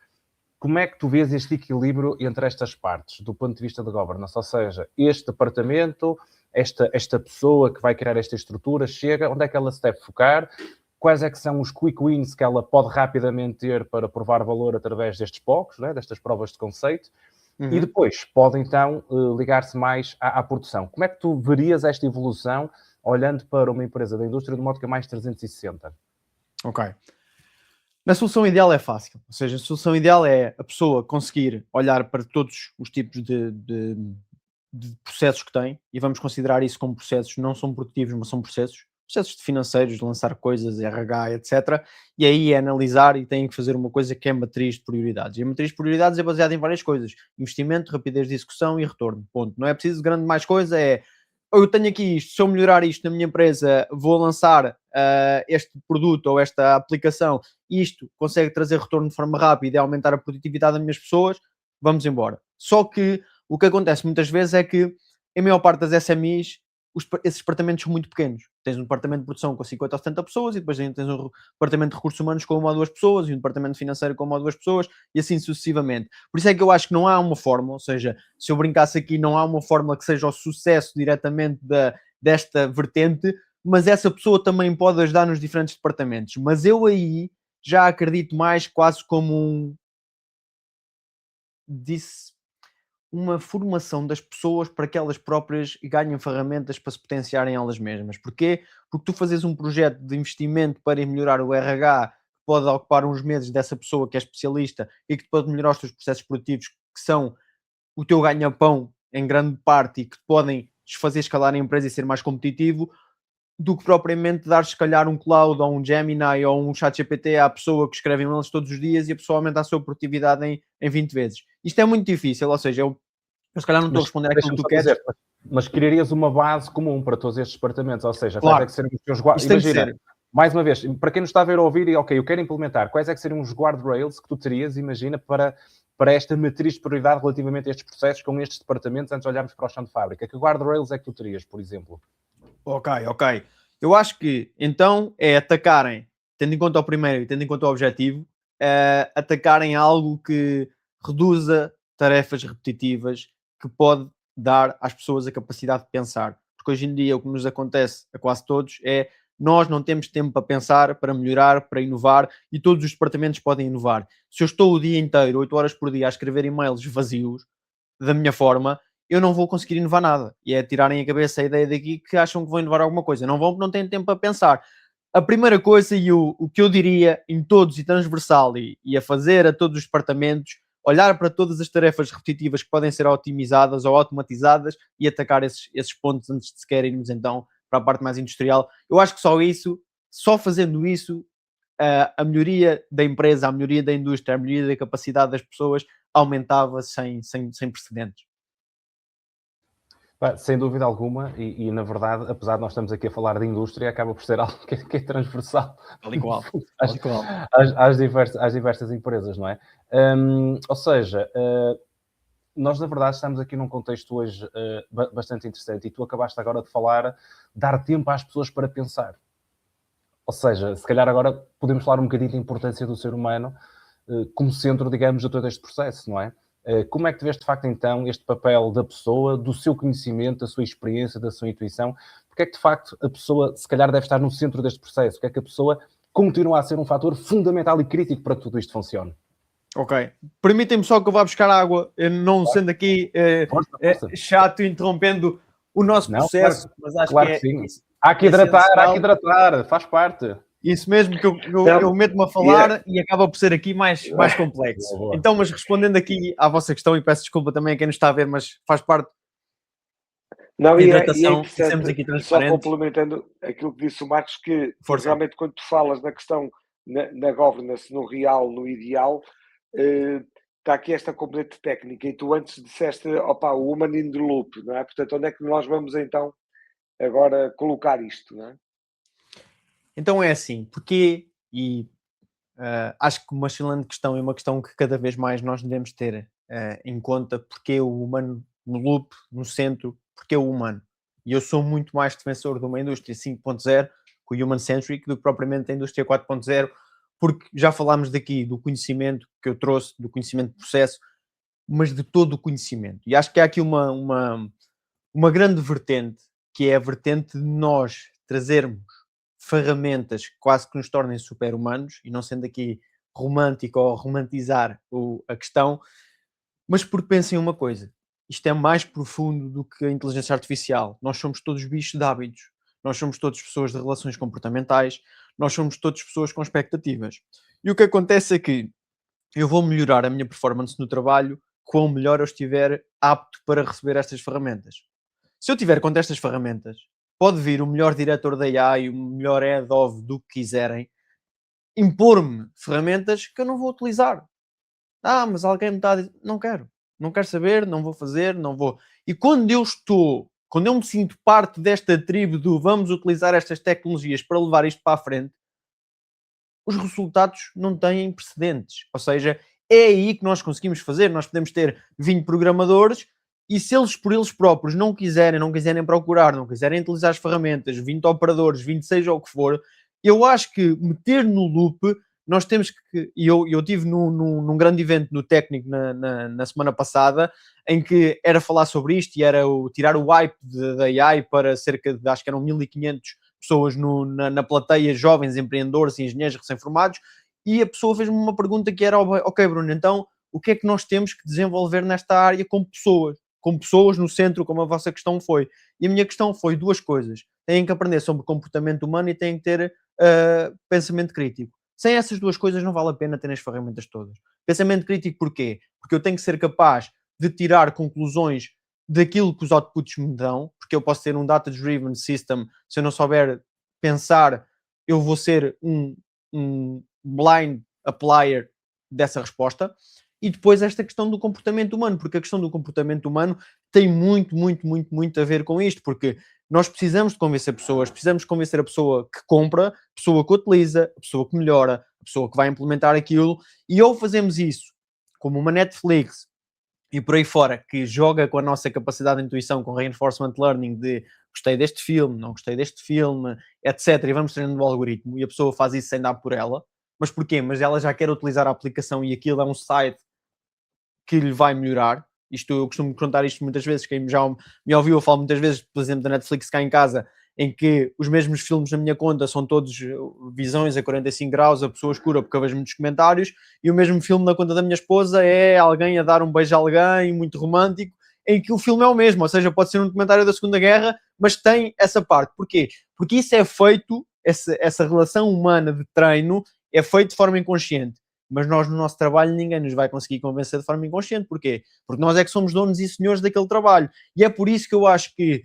Como é que tu vês este equilíbrio entre estas partes, do ponto de vista de governance? Ou seja, este departamento, esta pessoa que vai criar esta estrutura, chega, onde é que ela se deve focar? Quais é que são os quick wins que ela pode rapidamente ter para provar valor através destes POCs, né, destas provas de conceito? E depois pode, então, ligar-se mais à produção. Como é que tu verias esta evolução olhando para uma empresa da indústria de modo que é mais 360? Ok. Na solução ideal é fácil, ou seja, a solução ideal é a pessoa conseguir olhar para todos os tipos de processos que tem, e vamos considerar isso como processos, não são produtivos, mas são processos de financeiros, de lançar coisas, RH, etc. E aí é analisar e tem que fazer uma coisa que é a matriz de prioridades. E a matriz de prioridades é baseada em várias coisas: investimento, rapidez de execução e retorno. Ponto. Não é preciso grande mais coisa, é eu tenho aqui isto, se eu melhorar isto na minha empresa, vou lançar este produto ou esta aplicação, isto consegue trazer retorno de forma rápida e aumentar a produtividade das minhas pessoas, vamos embora. Só que o que acontece muitas vezes é que, em maior parte das SMEs, esses departamentos são muito pequenos. Tens um departamento de produção com 50 ou 70 pessoas, e depois tens um departamento de recursos humanos com 1 ou 2 pessoas, e um departamento financeiro com 1 ou 2 pessoas, e assim sucessivamente. Por isso é que eu acho que não há uma fórmula, ou seja, se eu brincasse aqui, não há uma fórmula que seja o sucesso diretamente desta vertente, mas essa pessoa também pode ajudar nos diferentes departamentos. Mas eu aí já acredito mais quase como uma formação das pessoas para que elas próprias ganhem ferramentas para se potenciarem elas mesmas. Porquê? Porque tu fazes um projeto de investimento para melhorar o RH, que pode ocupar uns meses dessa pessoa que é especialista e que pode melhorar os teus processos produtivos, que são o teu ganha-pão em grande parte e que podem fazer escalar a empresa e ser mais competitivo, do que propriamente dar, se calhar, um cloud ou um Gemini ou um ChatGPT à pessoa que escreve e-mails todos os dias e a pessoa aumenta a sua produtividade em 20 vezes. Isto é muito difícil, ou seja, eu se calhar não estou a responder àquilo que tu queres. Mas criarias uma base comum para todos estes departamentos, ou seja, claro, quais é que seriam os teus guarda... Imagina, mais uma vez, para quem nos está a ver ou ouvir, e ok, eu quero implementar, quais é que seriam os guardrails que tu terias, imagina, para esta matriz de prioridade relativamente a estes processos com estes departamentos, antes de olharmos para o chão de fábrica? Que guardrails é que tu terias, por exemplo? Ok. Eu acho que, então, é atacarem, tendo em conta o primeiro e tendo em conta o objetivo, atacarem algo que reduza tarefas repetitivas, que pode dar às pessoas a capacidade de pensar. Porque hoje em dia o que nos acontece a quase todos é nós não temos tempo para pensar, para melhorar, para inovar, e todos os departamentos podem inovar. Se eu estou o dia inteiro, 8 horas por dia, a escrever e-mails vazios, da minha forma, eu não vou conseguir inovar nada. E é tirarem a cabeça a ideia daqui que acham que vão inovar alguma coisa. Não vão porque não têm tempo para pensar. A primeira coisa e o que eu diria em todos e transversal e a fazer a todos os departamentos, olhar para todas as tarefas repetitivas que podem ser otimizadas ou automatizadas e atacar esses pontos antes de sequer irmos então para a parte mais industrial. Eu acho que só fazendo isso, a melhoria da empresa, a melhoria da indústria, a melhoria da capacidade das pessoas aumentava sem precedentes. Sem dúvida alguma, e na verdade, apesar de nós estamos aqui a falar de indústria, acaba por ser algo que é transversal às diversas empresas, não é? Ou seja, nós na verdade estamos aqui num contexto hoje bastante interessante, e tu acabaste agora de falar, dar tempo às pessoas para pensar. Ou seja, se calhar agora podemos falar um bocadinho da importância do ser humano como centro, digamos, de todo este processo, não é? Como é que tu vês, de facto, então, este papel da pessoa, do seu conhecimento, da sua experiência, da sua intuição? Porque é que, de facto, a pessoa, se calhar, deve estar no centro deste processo? Porque é que a pessoa continua a ser um fator fundamental e crítico para que tudo isto funcione? Ok. Permitem-me só que eu vá buscar água, eu não sendo aqui força. Chato, interrompendo o nosso processo, claro, mas acho claro que é... sim. Há que hidratar, faz parte. Isso mesmo, que eu meto-me a falar e acaba por ser aqui mais complexo. Boa. Então, mas respondendo aqui à vossa questão, e peço desculpa também a quem nos está a ver, mas faz parte da hidratação, estamos aqui transparentes. Só complementando aquilo que disse o Marcos, que realmente quando tu falas na questão na governance, no real, no ideal, está aqui esta componente técnica, e tu antes disseste, o human in the loop, não é? Portanto, onde é que nós vamos então agora colocar isto, não é? Então é assim, porque, e acho que uma excelente questão, e uma questão que cada vez mais nós devemos ter em conta, porque o humano no loop, no centro, porque o humano. E eu sou muito mais defensor de uma indústria 5.0, com o human-centric, do que propriamente a indústria 4.0, porque já falámos daqui do conhecimento que eu trouxe, do conhecimento de processo, mas de todo o conhecimento. E acho que há aqui uma grande vertente, que é a vertente de nós trazermos ferramentas que quase que nos tornem super-humanos, e não sendo aqui romântico ou romantizar a questão, mas porque pensem uma coisa, isto é mais profundo do que a inteligência artificial. Nós somos todos bichos de hábitos, nós somos todos pessoas de relações comportamentais, nós somos todos pessoas com expectativas. E o que acontece é que eu vou melhorar a minha performance no trabalho quão melhor eu estiver apto para receber estas ferramentas. Se eu tiver contra estas ferramentas, pode vir o melhor diretor da AI, o melhor head of do que quiserem, impor-me ferramentas que eu não vou utilizar. Mas alguém me está a dizer, não quero saber, não vou fazer, não vou. E quando eu me sinto parte desta tribo do vamos utilizar estas tecnologias para levar isto para a frente, os resultados não têm precedentes. Ou seja, é aí que nós conseguimos fazer. Nós podemos ter 20 programadores, e se eles por eles próprios não quiserem procurar, não quiserem utilizar as ferramentas, 20 operadores, 26 ou o que for, eu acho que meter no loop, nós temos que... E eu estive num grande evento no técnico na semana passada, em que era falar sobre isto, e era tirar o hype da AI para cerca de, acho que eram 1500 pessoas na plateia, jovens empreendedores e engenheiros recém-formados, e a pessoa fez-me uma pergunta que era, ok Bruno, então o que é que nós temos que desenvolver nesta área com pessoas no centro, como a vossa questão foi? E a minha questão foi duas coisas: têm que aprender sobre comportamento humano e têm que ter pensamento crítico. Sem essas duas coisas não vale a pena ter as ferramentas todas. Pensamento crítico porquê? Porque eu tenho que ser capaz de tirar conclusões daquilo que os outputs me dão, porque eu posso ter um data-driven system, se eu não souber pensar, eu vou ser um blind applier dessa resposta. E depois esta questão do comportamento humano, porque a questão do comportamento humano tem muito a ver com isto, porque nós precisamos de convencer pessoas, precisamos de convencer a pessoa que compra, a pessoa que utiliza, a pessoa que melhora, a pessoa que vai implementar aquilo, e ou fazemos isso como uma Netflix e por aí fora, que joga com a nossa capacidade de intuição, com reinforcement learning, de gostei deste filme, não gostei deste filme, etc. E vamos treinando o algoritmo, e a pessoa faz isso sem dar por ela. Mas porquê? Mas ela já quer utilizar a aplicação, e aquilo é um site que lhe vai melhorar. Isto, eu costumo contar isto muitas vezes, quem já me ouviu, eu falo muitas vezes, por exemplo, da Netflix cá em casa, em que os mesmos filmes na minha conta são todos visões a 45 graus, a pessoa escura, porque eu vejo muitos comentários, e o mesmo filme na conta da minha esposa é alguém a dar um beijo a alguém, muito romântico, em que o filme é o mesmo, ou seja, pode ser um documentário da Segunda Guerra, mas tem essa parte. Porquê? Porque isso é feito, essa relação humana de treino é feito de forma inconsciente. Mas nós, no nosso trabalho, ninguém nos vai conseguir convencer de forma inconsciente. Porquê? Porque nós é que somos donos e senhores daquele trabalho. E é por isso que eu acho que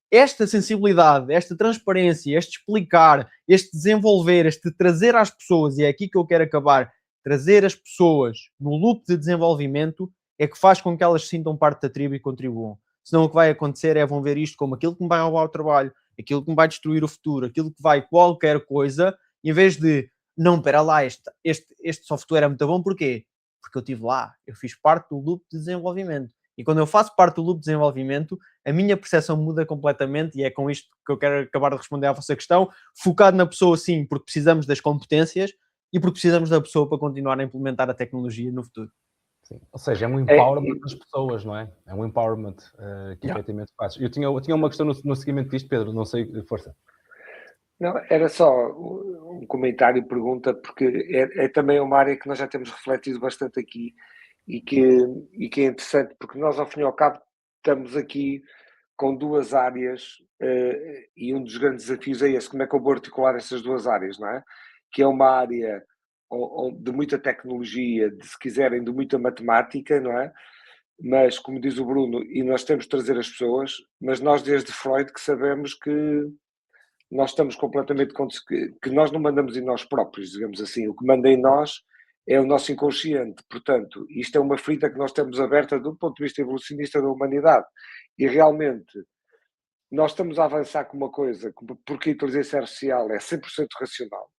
esta sensibilidade, esta transparência, este explicar, este desenvolver, este trazer às pessoas, e é aqui que eu quero acabar, trazer as pessoas no loop de desenvolvimento, é que faz com que elas se sintam parte da tribo e contribuam. senão o que vai acontecer é vão ver isto como aquilo que me vai roubar o trabalho, aquilo que me vai destruir o futuro, aquilo que vai qualquer coisa, em vez de, não, espera lá, este software é muito bom, porquê? Porque eu estive lá, eu fiz parte do loop de desenvolvimento. E quando eu faço parte do loop de desenvolvimento, a minha percepção muda completamente, e é com isto que eu quero acabar de responder à vossa questão, focado na pessoa sim, porque precisamos das competências e porque precisamos da pessoa para continuar a implementar a tecnologia no futuro. Sim. Ou seja, é um empowerment das pessoas, não é? É um empowerment que efetivamente faz. Eu tinha uma questão no seguimento disto, Pedro, não sei, força. Não, era só um comentário e pergunta, porque é também uma área que nós já temos refletido bastante aqui e que é interessante, porque nós, ao fim e ao cabo, estamos aqui com duas áreas e um dos grandes desafios é esse, como é que eu vou articular essas duas áreas, não é? Que é uma área de muita tecnologia, se quiserem, de muita matemática, não é? Mas, como diz o Bruno, e nós temos de trazer as pessoas, mas nós desde Freud que sabemos que nós estamos completamente que nós não mandamos em nós próprios, digamos assim. O que manda em nós é o nosso inconsciente. Portanto, isto é uma ferida que nós temos aberta do ponto de vista evolucionista da humanidade. E realmente, nós estamos a avançar com uma coisa, porque a inteligência artificial é 100% racional.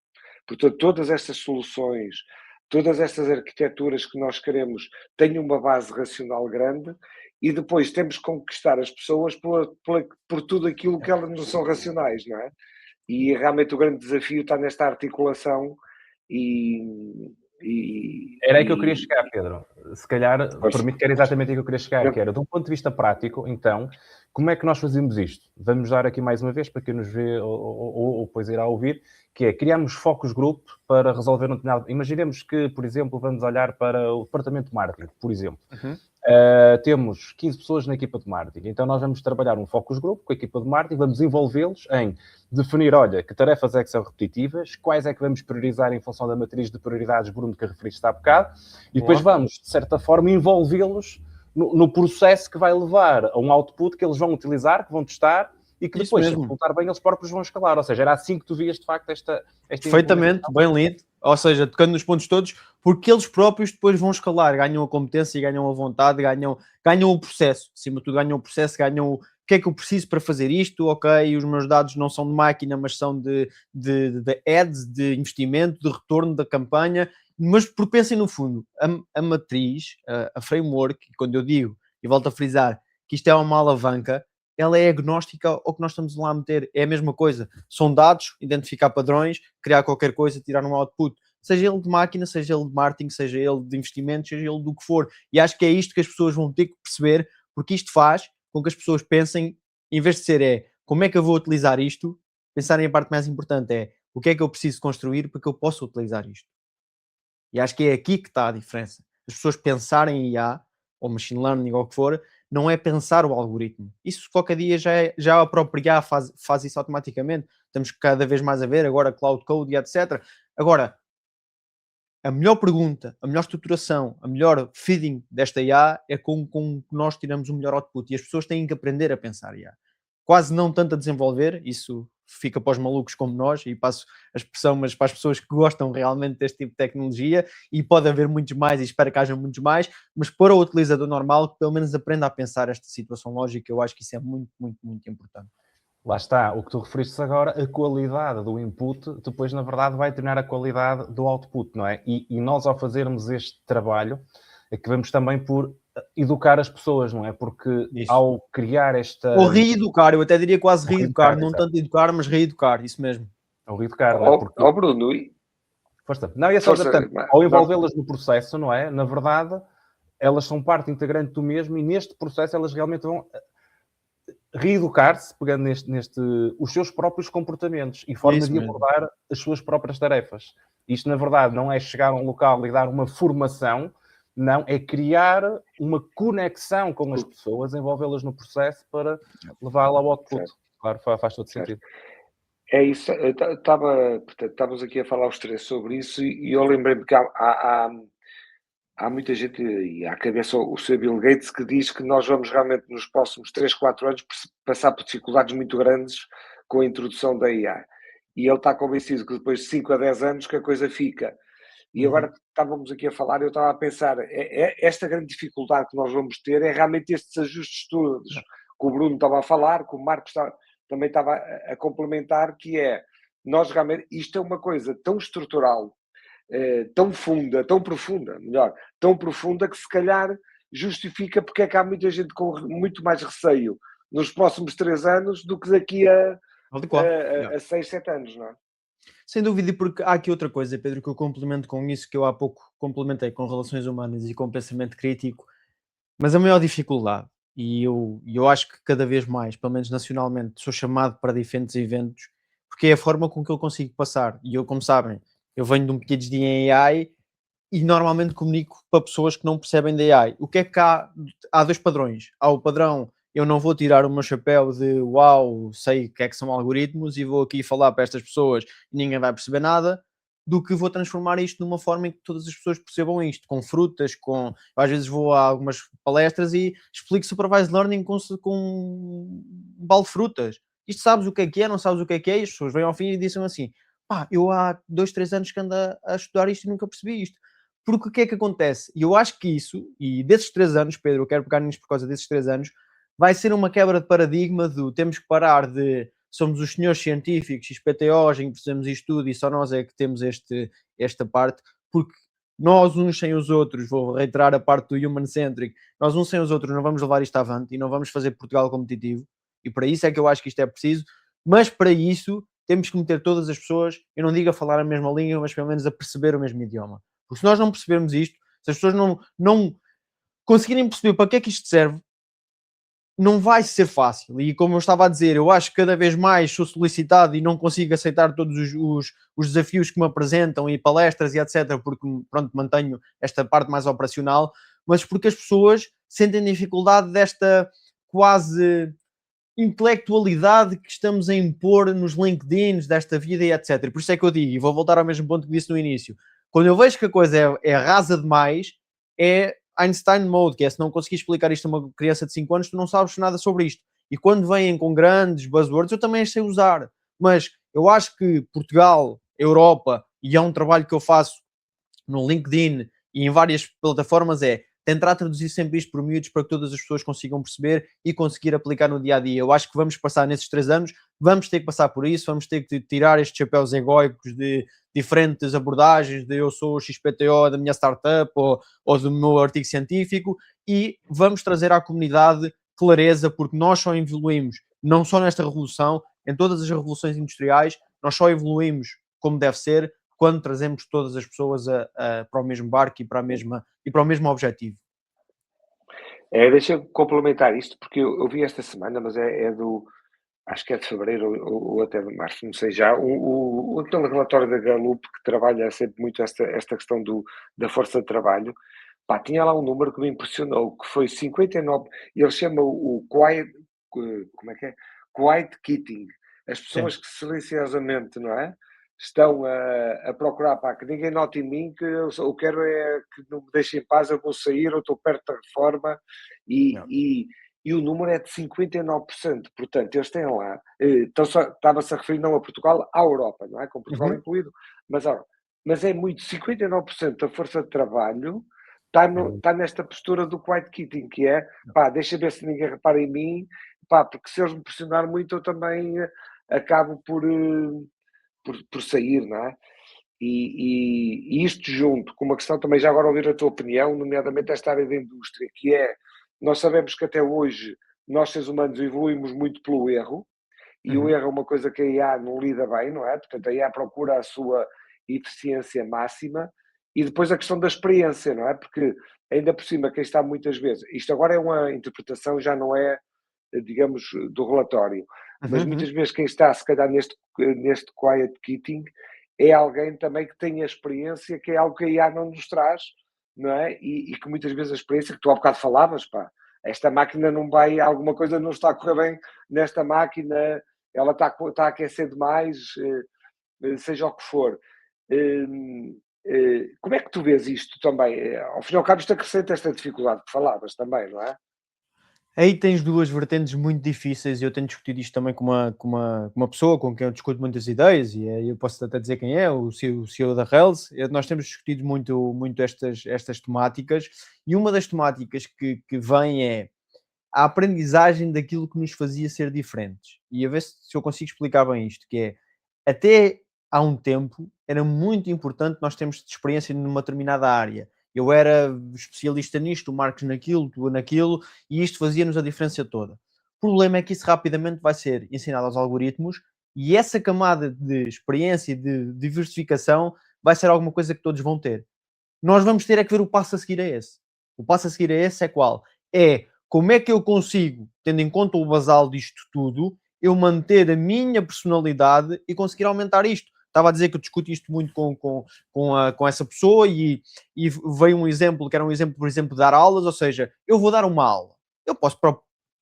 Portanto, todas estas soluções, todas estas arquiteturas que nós queremos têm uma base racional grande e depois temos que conquistar as pessoas por tudo aquilo que elas não são racionais, não é? E realmente o grande desafio está nesta articulação Era aí que eu queria chegar, Pedro. Se calhar, permite que era exatamente aí que eu queria chegar, que era, de um ponto de vista prático, então, como é que nós fazemos isto? Vamos dar aqui mais uma vez, para quem nos vê ou depois irá ouvir, que é, criamos focus group para resolver um determinado... Imaginemos que, por exemplo, vamos olhar para o departamento de marketing, por exemplo. Temos 15 pessoas na equipa de marketing, então nós vamos trabalhar um focus group com a equipa de marketing, vamos envolvê-los em definir, olha, que tarefas é que são repetitivas, quais é que vamos priorizar em função da matriz de prioridades, Bruno, que referiste há bocado, e depois vamos, de certa forma, envolvê-los no processo que vai levar a um output que eles vão utilizar, que vão testar, e que depois, se resultar bem, eles próprios vão escalar. Ou seja, era assim que tu vias, de facto, esta perfeitamente, bem lido. Ou seja, tocando nos pontos todos, porque eles próprios depois vão escalar, ganham a competência, ganham a vontade, ganham o processo. Acima de tudo, ganham o processo, ganham o que é que eu preciso para fazer isto. Ok, os meus dados não são de máquina, mas são de ads, de investimento, de retorno da campanha. Mas porque pensem no fundo, a matriz, a framework, quando eu digo, e volto a frisar, que isto é uma alavanca, ela é agnóstica ao que nós estamos lá a meter. É a mesma coisa. São dados, identificar padrões, criar qualquer coisa, tirar um output. Seja ele de máquina, seja ele de marketing, seja ele de investimentos, seja ele do que for. E acho que é isto que as pessoas vão ter que perceber, porque isto faz com que as pessoas pensem, em vez de ser como é que eu vou utilizar isto, pensarem a parte mais importante o que é que eu preciso construir para que eu possa utilizar isto. E acho que é aqui que está a diferença. As pessoas pensarem em IA, ou machine learning, ou o que for, não é pensar o algoritmo. Isso qualquer dia já a própria IA faz isso automaticamente. Estamos cada vez mais a ver, agora cloud code e etc. Agora, a melhor pergunta, a melhor estruturação, a melhor feeding desta IA é com que nós tiramos o melhor output. E as pessoas têm que aprender a pensar IA. Quase não tanto a desenvolver, isso fica para os malucos como nós, e passo a expressão, mas para as pessoas que gostam realmente deste tipo de tecnologia, e pode haver muitos mais, e espero que haja muitos mais, mas para o utilizador normal, que pelo menos aprenda a pensar esta situação lógica, eu acho que isso é muito, muito, muito importante. Lá está, o que tu referiste agora, a qualidade do input, depois, na verdade, vai determinar a qualidade do output, não é? E nós, ao fazermos este trabalho, acabamos também por educar as pessoas, não é? Porque isso. Ao criar esta... Ou reeducar, eu até diria quase reeducar, não tanto educar, mas reeducar, isso mesmo. Ou reeducar, não é? Porque... Bruno... Força. Não, e é só, portanto, ao envolvê-las no processo, não é? Na verdade, elas são parte integrante do mesmo e neste processo elas realmente vão reeducar-se, pegando os seus próprios comportamentos e forma de abordar as suas próprias tarefas. Isto, na verdade, não é chegar a um local e dar uma formação, não, é criar uma conexão com as pessoas, envolvê-las no processo para levá-la ao output. Claro, faz todo sentido. É isso, estávamos aqui a falar os três sobre isso e eu lembrei-me que há muita gente, e à cabeça o Sr. Bill Gates, que diz que nós vamos realmente nos próximos 3, 4 anos passar por dificuldades muito grandes com a introdução da IA. E ele está convencido que depois de 5 a 10 anos que a coisa fica. E agora estávamos aqui a falar, eu estava a pensar, esta grande dificuldade que nós vamos ter é realmente estes ajustes todos o Bruno estava a falar, que o Marcos também estava a complementar, que é, nós realmente, isto é uma coisa tão estrutural, tão funda, tão profunda, melhor, tão profunda que se calhar justifica porque é que há muita gente com muito mais receio nos próximos 3 anos do que daqui a 6, 7 anos, não é? Sem dúvida, e porque há aqui outra coisa, Pedro, que eu complemento com isso, que eu há pouco complementei com relações humanas e com pensamento crítico, mas a maior dificuldade, e eu acho que cada vez mais, pelo menos nacionalmente, sou chamado para diferentes eventos, porque é a forma com que eu consigo passar. E eu, como sabem, eu venho de um PhD em AI e normalmente comunico para pessoas que não percebem de AI. O que é que há? Há 2 padrões. Há o padrão, eu não vou tirar o meu chapéu de uau, sei o que é que são algoritmos e vou aqui falar para estas pessoas e ninguém vai perceber nada, do que vou transformar isto numa forma em que todas as pessoas percebam isto, com frutas, com... Às vezes vou a algumas palestras e explico Supervised Learning com um balde de frutas. Isto sabes o que é, não sabes o que é, e as pessoas vêm ao fim e dizem assim, pá, eu há 2, 3 anos que ando a estudar isto e nunca percebi isto. Porque o que é que acontece? E eu acho que isso, e desses 3 anos, Pedro, eu quero pegar nisso por causa desses 3 anos, vai ser uma quebra de paradigma do temos que parar de somos os senhores científicos, XPTOs, em que fazemos isto tudo e só nós é que temos esta parte, porque nós uns sem os outros, vou reiterar a parte do human-centric, nós uns sem os outros não vamos levar isto avante e não vamos fazer Portugal competitivo, e para isso é que eu acho que isto é preciso, mas para isso temos que meter todas as pessoas, eu não digo a falar a mesma língua, mas pelo menos a perceber o mesmo idioma. Porque se nós não percebermos isto, se as pessoas não conseguirem perceber para que é que isto serve, não vai ser fácil. E como eu estava a dizer, eu acho que cada vez mais sou solicitado e não consigo aceitar todos os desafios que me apresentam e palestras e etc, porque, pronto, mantenho esta parte mais operacional, mas porque as pessoas sentem dificuldade desta quase intelectualidade que estamos a impor nos LinkedIns desta vida e etc. E por isso é que eu digo, e vou voltar ao mesmo ponto que disse no início, quando eu vejo que a coisa é rasa demais, é Einstein Mode, que é se não conseguir explicar isto a uma criança de 5 anos, tu não sabes nada sobre isto. E quando vêm com grandes buzzwords, eu também as sei usar. Mas eu acho que Portugal, Europa, e é um trabalho que eu faço no LinkedIn e em várias plataformas, é tentar traduzir sempre isto por miúdos para que todas as pessoas consigam perceber e conseguir aplicar no dia a dia. Eu acho que vamos passar nesses 3 anos, vamos ter que passar por isso, vamos ter que tirar estes chapéus egóicos de diferentes abordagens, de eu sou o XPTO da minha startup ou do meu artigo científico, e vamos trazer à comunidade clareza, porque nós só evoluímos, não só nesta revolução, em todas as revoluções industriais, nós só evoluímos como deve ser quando trazemos todas as pessoas para o mesmo barco e para o mesmo objetivo. Deixa-me complementar isto, porque eu vi esta semana, mas acho que é de fevereiro ou até de março, não sei já, aquele relatório da Gallup que trabalha sempre muito esta questão da força de trabalho. Pá, tinha lá um número que me impressionou, que foi 59, ele chama o quiet, como é que é? Quiet quitting. As pessoas que silenciosamente, não é? Estão a procurar, pá, que ninguém note em mim, que eu quero é que não me deixem em paz, eu vou sair, eu estou perto da reforma, e o número é de 59%, portanto, eles têm lá, estava-se a referir não a Portugal, à Europa, não é? Com Portugal incluído, mas é muito, 59% da força de trabalho está nesta postura do quiet quitting, que é, pá, deixa ver se ninguém repara em mim, pá, porque se eles me pressionar muito, eu também acabo por sair, não é? E isto junto com uma questão também, já agora ouvir a tua opinião, nomeadamente esta área da indústria, que é, nós sabemos que até hoje nós seres humanos evoluímos muito pelo erro, e o erro é uma coisa que a IA não lida bem, não é? Portanto, a IA procura a sua eficiência máxima, e depois a questão da experiência, não é? Porque ainda por cima, quem está muitas vezes, isto agora é uma interpretação, já não é, digamos, do relatório, mas muitas vezes quem está, se calhar, neste quiet quitting é alguém também que tem a experiência, que é algo que a IA não nos traz, não é? E que muitas vezes a experiência que tu há bocado falavas, pá, esta máquina não vai, alguma coisa não está a correr bem nesta máquina, ela está a aquecer demais, seja o que for. Como é que tu vês isto também? Ao fim e ao cabo, isto acrescenta esta dificuldade que falavas também, não é? Aí tens 2 vertentes muito difíceis e eu tenho discutido isto também com uma pessoa com quem eu discuto muitas ideias e eu posso até dizer quem é, o CEO da Rails. Nós temos discutido muito estas temáticas e uma das temáticas que vem é a aprendizagem daquilo que nos fazia ser diferentes. E a ver se eu consigo explicar bem isto, que é, até há um tempo, era muito importante nós termos experiência numa determinada área. Eu era especialista nisto, o Marcos naquilo, tu naquilo, e isto fazia-nos a diferença toda. O problema é que isso rapidamente vai ser ensinado aos algoritmos e essa camada de experiência e de diversificação vai ser alguma coisa que todos vão ter. Nós vamos ter é que ver o passo a seguir a esse. O passo a seguir a esse é qual? É como é que eu consigo, tendo em conta o basal disto tudo, eu manter a minha personalidade e conseguir aumentar isto. Estava a dizer que eu discuto isto muito com essa pessoa e veio um exemplo, que era um exemplo, por exemplo, de dar aulas, ou seja, eu vou dar uma aula.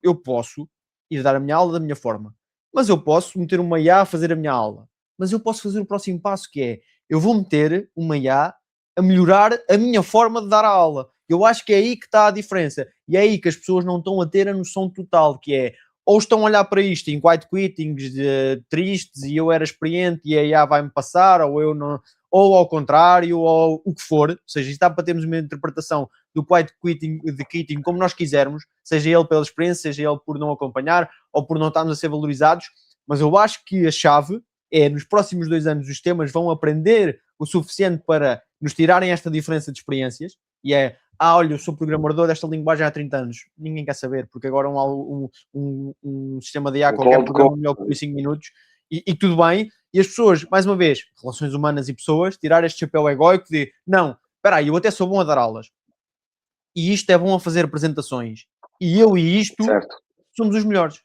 Eu posso ir dar a minha aula da minha forma, mas eu posso meter uma IA a fazer a minha aula. Mas eu posso fazer o próximo passo, que é, eu vou meter uma IA a melhorar a minha forma de dar a aula. Eu acho que é aí que está a diferença. E é aí que as pessoas não estão a ter a noção total, que é, ou estão a olhar para isto em quiet quittings tristes e eu era experiente e a IA vai-me passar, ou eu não, ou ao contrário, ou o que for. Ou seja, está para termos uma interpretação do quiet quitting como nós quisermos, seja ele pela experiência, seja ele por não acompanhar, ou por não estarmos a ser valorizados. Mas eu acho que a chave é, nos próximos 2 anos, os temas vão aprender o suficiente para nos tirarem esta diferença de experiências, e é, olha, eu sou programador desta linguagem há 30 anos. Ninguém quer saber, porque agora um sistema de IA qualquer programa melhor que 5 minutos, e tudo bem. E as pessoas, mais uma vez, relações humanas e pessoas, tirar este chapéu egóico de, não, espera aí, eu até sou bom a dar aulas. E isto é bom a fazer apresentações. E eu e isto somos os melhores.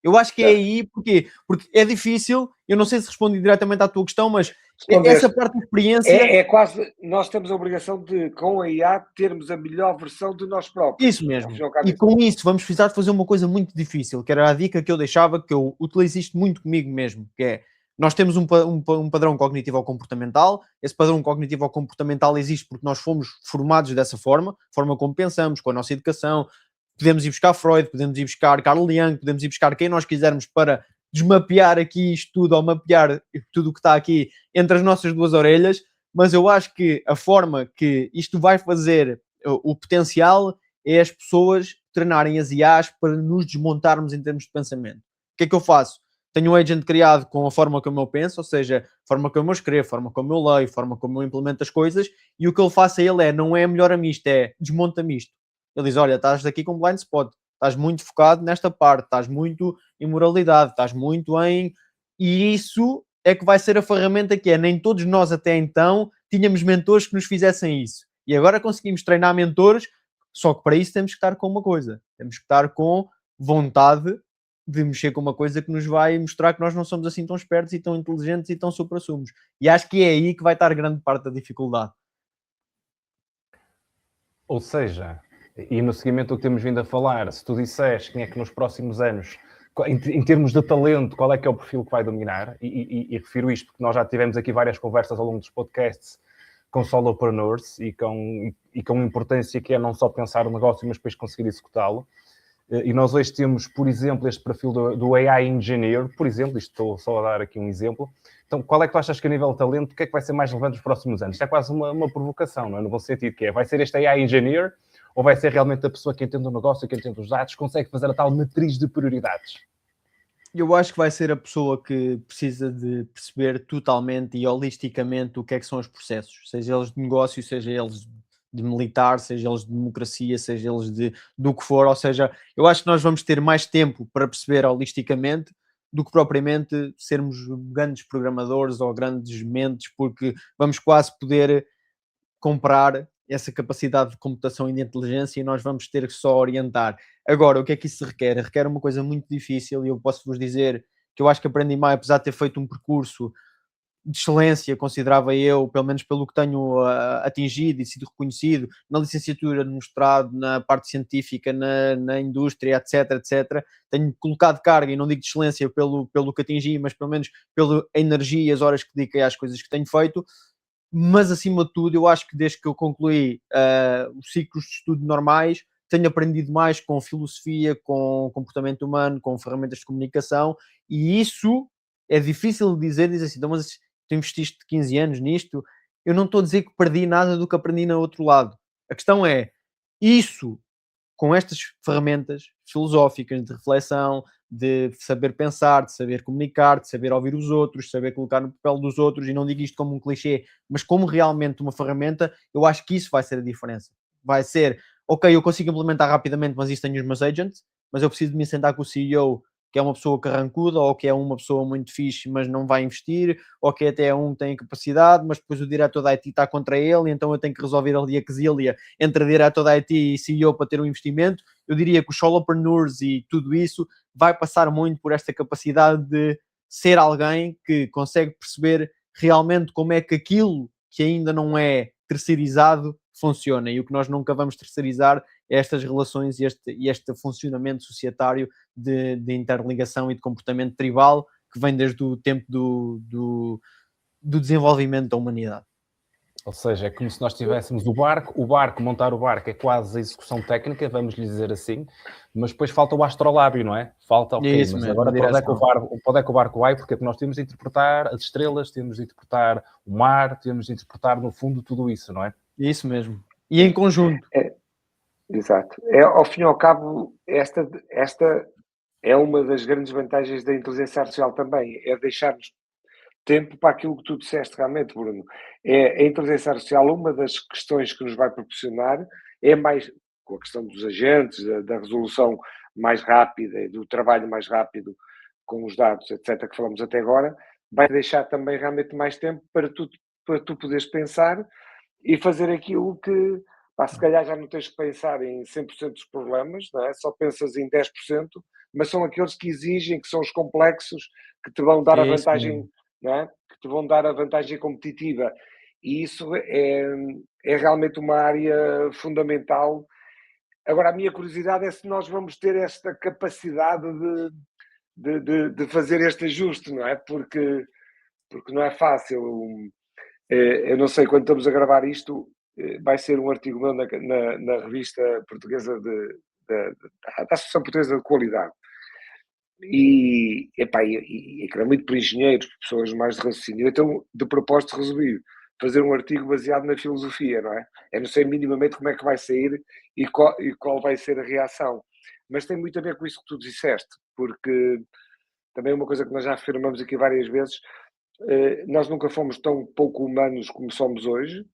Eu acho que é aí, porque é difícil, eu não sei se respondi diretamente à tua questão, mas essa parte da experiência... É quase, nós temos a obrigação de, com a IA, termos a melhor versão de nós próprios. Isso mesmo. E com isso vamos precisar de fazer uma coisa muito difícil, que era a dica que eu deixava, que eu utilizo isto muito comigo mesmo, que é, nós temos um padrão cognitivo-comportamental, esse padrão cognitivo-comportamental existe porque nós fomos formados dessa forma como pensamos, com a nossa educação. Podemos ir buscar Freud, podemos ir buscar Carl Jung, podemos ir buscar quem nós quisermos para desmapear aqui isto tudo, ou mapear tudo o que está aqui entre as nossas duas orelhas, mas eu acho que a forma que isto vai fazer o potencial é as pessoas treinarem as IAs para nos desmontarmos em termos de pensamento. O que é que eu faço? Tenho um agent criado com a forma como eu penso, ou seja, a forma como eu escrevo, a forma como eu leio, a forma como eu implemento as coisas, e o que eu faço a ele não é melhora-me isto, é desmonta-me isto. Ele diz, olha, estás aqui com blind spot, estás muito focado nesta parte, estás muito em moralidade, estás muito em... E isso é que vai ser a ferramenta que é. Nem todos nós até então tínhamos mentores que nos fizessem isso. E agora conseguimos treinar mentores, só que para isso temos que estar com uma coisa. Temos que estar com vontade de mexer com uma coisa que nos vai mostrar que nós não somos assim tão espertos e tão inteligentes e tão supra-sumos. E acho que é aí que vai estar grande parte da dificuldade. Ou seja, e no seguimento do que temos vindo a falar, se tu disseres quem é que nos próximos anos, em termos de talento, qual é que é o perfil que vai dominar, e refiro isto porque nós já tivemos aqui várias conversas ao longo dos podcasts com solopreneurs e com importância que é não só pensar o negócio, mas depois conseguir executá-lo. E nós hoje temos, por exemplo, este perfil do AI Engineer, por exemplo, isto estou só a dar aqui um exemplo. Então, qual é que tu achas que a nível de talento, o que é que vai ser mais relevante nos próximos anos? Isto é quase uma provocação, não é? No bom sentido que é, vai ser este AI Engineer ou vai ser realmente a pessoa que entende o negócio, que entende os dados, consegue fazer a tal matriz de prioridades? Eu acho que vai ser a pessoa que precisa de perceber totalmente e holisticamente o que é que são os processos, seja eles de negócio, seja eles de militar, seja eles de democracia, seja eles do que for. Ou seja, eu acho que nós vamos ter mais tempo para perceber holisticamente do que propriamente sermos grandes programadores ou grandes mentes, porque vamos quase poder comprar essa capacidade de computação e de inteligência e nós vamos ter que só orientar. Agora, o que é que isso requer? Requer uma coisa muito difícil e eu posso-vos dizer que eu acho que aprendi mais, apesar de ter feito um percurso de excelência, considerava eu, pelo menos pelo que tenho atingido e sido reconhecido na licenciatura, no mestrado, na parte científica, na indústria, etc. Tenho colocado carga, e não digo de excelência pelo que atingi, mas pelo menos pela energia e as horas que dediquei às coisas que tenho feito. Mas, acima de tudo, eu acho que desde que eu concluí os ciclos de estudo normais, tenho aprendido mais com filosofia, com comportamento humano, com ferramentas de comunicação, e isso é difícil de dizer assim, então, mas tu investiste 15 anos nisto, eu não estou a dizer que perdi nada do que aprendi no outro lado. A questão é, isso com estas ferramentas filosóficas de reflexão, de saber pensar, de saber comunicar, de saber ouvir os outros, de saber colocar no papel dos outros, e não digo isto como um clichê, mas como realmente uma ferramenta, eu acho que isso vai ser a diferença. Vai ser, ok, eu consigo implementar rapidamente, mas isso tenho os meus agents, mas eu preciso de me sentar com o CEO, que é uma pessoa carrancuda, ou que é uma pessoa muito fixe, mas não vai investir, ou que até é um que tem capacidade, mas depois o diretor da IT está contra ele, e então eu tenho que resolver ali a quesilha entre diretor da IT e CEO para ter um investimento. Eu diria que os solopreneurs e tudo isso vai passar muito por esta capacidade de ser alguém que consegue perceber realmente como é que aquilo que ainda não é terceirizado funciona, e o que nós nunca vamos terceirizar é estas relações e este funcionamento societário de interligação e de comportamento tribal que vem desde o tempo do desenvolvimento da humanidade. Ou seja, é como se nós tivéssemos o barco, montar o barco é quase a execução técnica, vamos lhe dizer assim, mas depois falta o astrolábio, não é? Falta, ok, isso mas mesmo, agora para onde é que o barco vai? Porque nós temos de interpretar as estrelas, temos de interpretar o mar, temos de interpretar, no fundo, tudo isso, não é? Isso mesmo. E em conjunto. Exato. Ao fim e ao cabo, esta é uma das grandes vantagens da inteligência artificial também, é deixar-nos tempo para aquilo que tu disseste realmente, Bruno. A inteligência artificial, uma das questões que nos vai proporcionar é mais, com a questão dos agentes, da resolução mais rápida e do trabalho mais rápido com os dados, etc., que falamos até agora, vai deixar também realmente mais tempo para tu poderes pensar e fazer aquilo que, se calhar já não tens que pensar em 100% dos problemas, não é? Só pensas em 10%, mas são aqueles que exigem, que são os complexos, que te vão dar a vantagem, não é? Que te vão dar a vantagem competitiva. E isso é realmente uma área fundamental. Agora, a minha curiosidade é se nós vamos ter esta capacidade de fazer este ajuste, não é? Porque não é fácil. Eu não sei, quando estamos a gravar isto, vai ser um artigo meu na revista portuguesa da Associação Portuguesa de Qualidade. E aquilo é muito por engenheiros, por pessoas mais de raciocínio. Então, de propósito, resolvi fazer um artigo baseado na filosofia, não é? Eu não sei minimamente como é que vai sair e qual vai ser a reação. Mas tem muito a ver com isso que tu disseste, porque também uma coisa que nós já afirmamos aqui várias vezes, nós nunca fomos tão pouco humanos como somos hoje,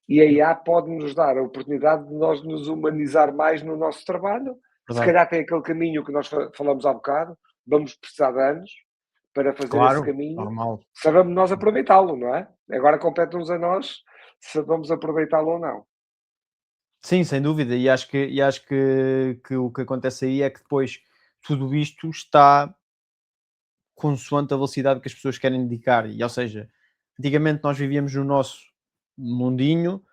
e a IA pode-nos dar a oportunidade de nós nos humanizar mais no nosso trabalho. Verdade. Se calhar tem aquele caminho que nós falamos há bocado, vamos precisar de anos para fazer esse caminho. Normal. Sabemos nós aproveitá-lo, não é? Agora compete-nos a nós se vamos aproveitá-lo ou não. Sim, sem dúvida, e acho que o que acontece aí é que depois tudo isto está consoante a velocidade que as pessoas querem dedicar, e ou seja, antigamente nós vivíamos no nosso mundinho,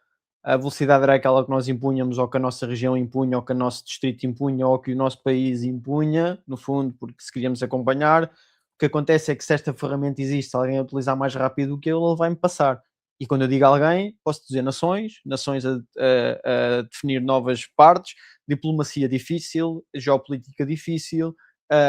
a velocidade era aquela que nós impunhamos, ou que a nossa região impunha, ou que o nosso distrito impunha, ou que o nosso país impunha, no fundo, porque se queríamos acompanhar. O que acontece é que se esta ferramenta existe, se alguém a utilizar mais rápido do que ele vai-me passar. E quando eu digo alguém, posso dizer nações a definir novas partes, diplomacia difícil, geopolítica difícil,